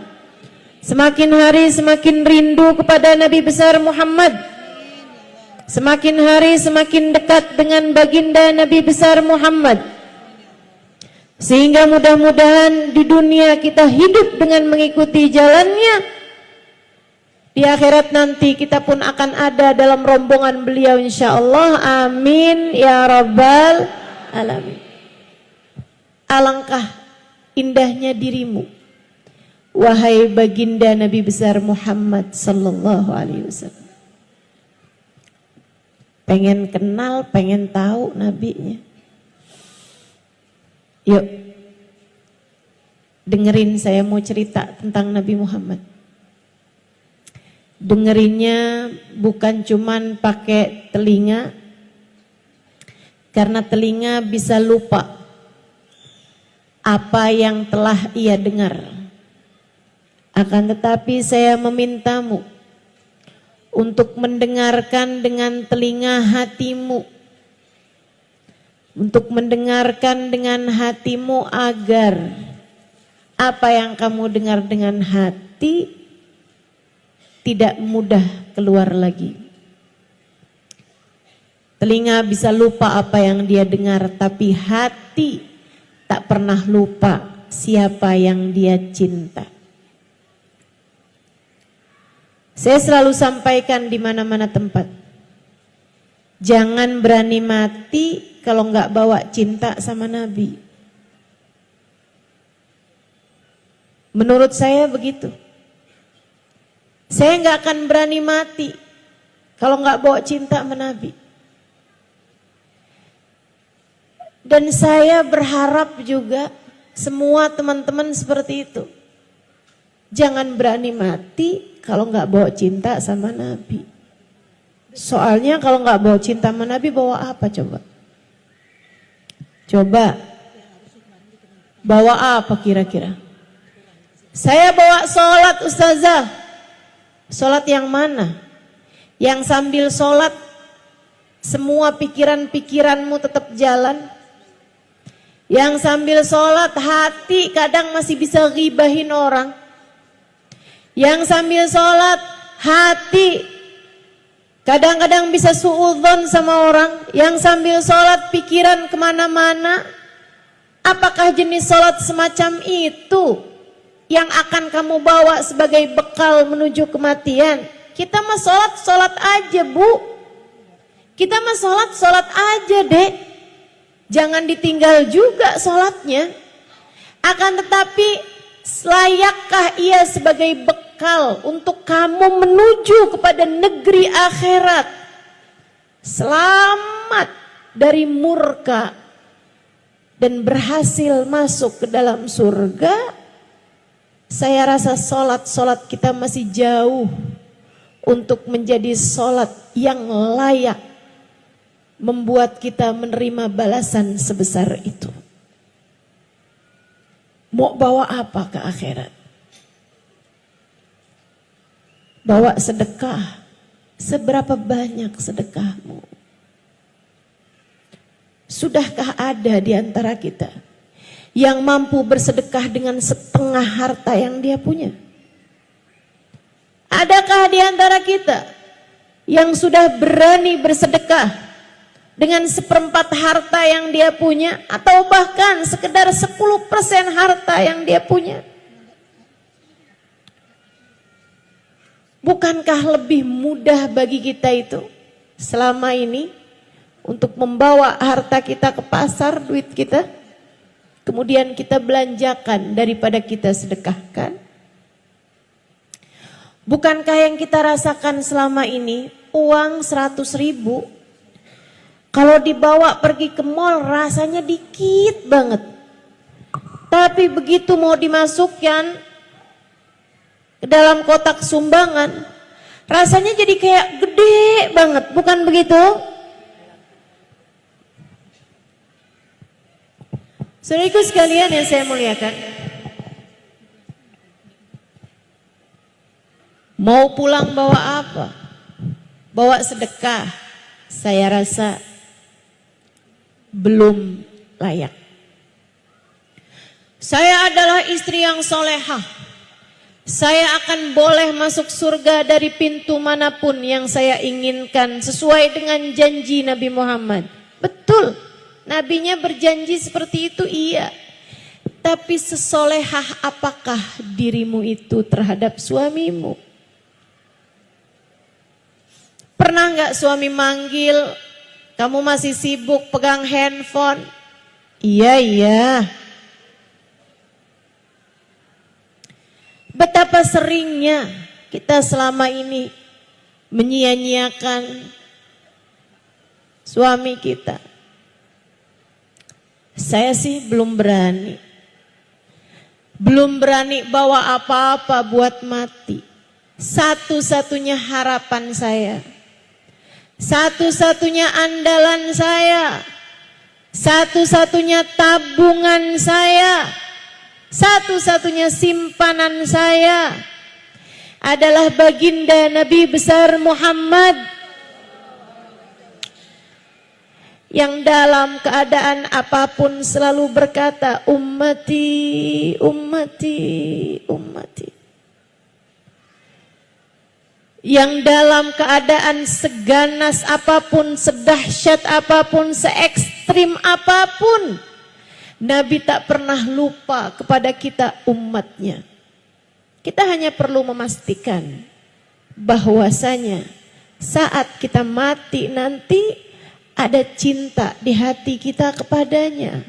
Semakin hari semakin rindu kepada Nabi besar Muhammad. Semakin hari semakin dekat dengan baginda Nabi besar Muhammad. Sehingga mudah-mudahan di dunia kita hidup dengan mengikuti jalannya. Di akhirat nanti kita pun akan ada dalam rombongan beliau insyaallah. Amin ya rabbal alamin. Alangkah indahnya dirimu, wahai baginda Nabi besar Muhammad sallallahu alaihi wasallam. Pengen kenal, pengen tahu nabinya. Yuk, dengerin saya mau cerita tentang Nabi Muhammad. Dengerinnya bukan cuman pakai telinga, karena telinga bisa lupa apa yang telah ia dengar. Akan tetapi saya memintamu untuk mendengarkan dengan telinga hatimu, untuk mendengarkan dengan hatimu agar apa yang kamu dengar dengan hati tidak mudah keluar lagi. Telinga bisa lupa apa yang dia dengar, tapi hati tak pernah lupa siapa yang dia cinta. Saya selalu sampaikan di mana-mana tempat, jangan berani mati kalau nggak bawa cinta sama Nabi. Menurut saya begitu. Saya nggak akan berani mati kalau nggak bawa cinta sama Nabi. Dan saya berharap juga semua teman-teman seperti itu. Jangan berani mati kalau nggak bawa cinta sama Nabi. Soalnya kalau nggak bawa cinta sama Nabi, bawa apa coba? Coba bawa apa kira-kira? Saya bawa sholat ustazah. Sholat yang mana? Yang sambil sholat semua pikiran-pikiranmu tetap jalan. Yang sambil sholat hati kadang masih bisa ghibahin orang. Yang sambil sholat hati kadang-kadang bisa suudzon sama orang. Yang sambil sholat pikiran kemana-mana. Apakah jenis sholat semacam itu yang akan kamu bawa sebagai bekal menuju kematian. Kita mah sholat aja, Bu. Kita mah sholat aja, Dek. Jangan ditinggal juga sholatnya. Akan tetapi, layakkah ia sebagai bekal untuk kamu menuju kepada negeri akhirat? Selamat dari murka dan berhasil masuk ke dalam surga. Saya rasa sholat kita masih jauh untuk menjadi sholat yang layak membuat kita menerima balasan sebesar itu. Mau bawa apa ke akhirat? Bawa sedekah. Seberapa banyak sedekahmu? Sudahkah ada di antara kita yang mampu bersedekah dengan setengah harta yang dia punya? Adakah di antara kita yang sudah berani bersedekah dengan 1/4 harta yang dia punya, atau bahkan sekedar 10% harta yang dia punya? Bukankah lebih mudah bagi kita itu selama ini untuk membawa harta kita ke pasar, duit kita, kemudian kita belanjakan daripada kita sedekahkan? Bukankah yang kita rasakan selama ini, uang 100.000 kalau dibawa pergi ke mall rasanya dikit banget, tapi begitu mau dimasukkan ke dalam kotak sumbangan rasanya jadi kayak gede banget, bukan begitu? Saudaraku sekalian yang saya muliakan, mau pulang bawa apa? Bawa sedekah, saya rasa belum layak. Saya adalah istri yang solehah. Saya akan boleh masuk surga dari pintu manapun yang saya inginkan sesuai dengan janji Nabi Muhammad. Betul, Nabinya berjanji seperti itu, iya. Tapi sesolehah apakah dirimu itu terhadap suamimu? Pernah nggak suami manggil, kamu masih sibuk pegang handphone? Iya. Betapa seringnya kita selama ini menyia-nyiakan suami kita. Saya sih belum berani bawa apa-apa buat mati. Satu-satunya harapan saya, satu-satunya andalan saya, satu-satunya tabungan saya, satu-satunya simpanan saya adalah baginda Nabi besar Muhammad, yang dalam keadaan apapun selalu berkata, ummati, ummati, ummati. Yang dalam keadaan seganas apapun, sedahsyat apapun, se-ekstrim apapun, Nabi tak pernah lupa kepada kita umatnya. Kita hanya perlu memastikan bahwasanya saat kita mati nanti ada cinta di hati kita kepadanya.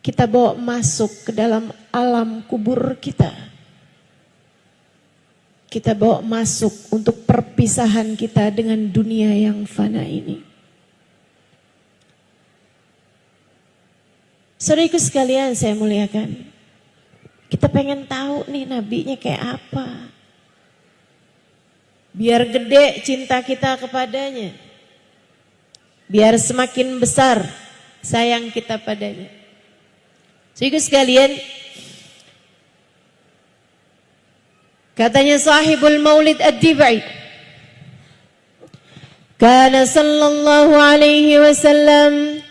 Kita bawa masuk ke dalam alam kubur kita. Kita bawa masuk untuk perpisahan kita dengan dunia yang fana ini. Saudaraku sekalian saya muliakan, kita pengen tahu nih nabinya kayak apa. Biar gede cinta kita kepadanya. Biar semakin besar sayang kita padanya. Saudaraku sekalian, katanya sahibul maulid ad-dibai, kana sallallahu alaihi wasallam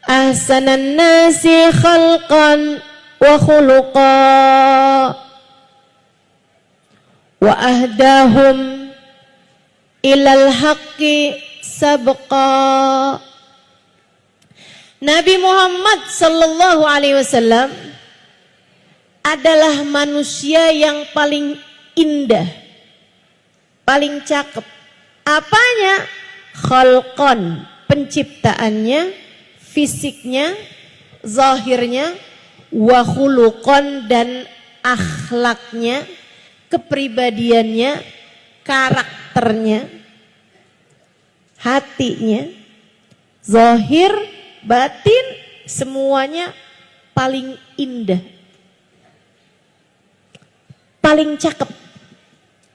ahsanan nasi khalqan wa khuluqa wa ahdahum ilal haqqi sabqa. Nabi Muhammad sallallahu alaihi wasallam adalah manusia yang paling indah, paling cakep. Apanya? Khalqan, penciptaannya, fisiknya, zahirnya, wa khuluqan, dan akhlaknya, kepribadiannya, karakternya, hatinya, zahir, batin, semuanya paling indah, paling cakep.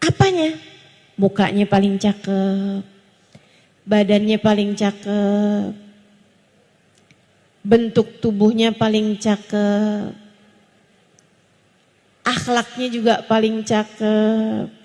Apanya? Mukanya paling cakep, badannya paling cakep, bentuk tubuhnya paling cakep, akhlaknya juga paling cakep,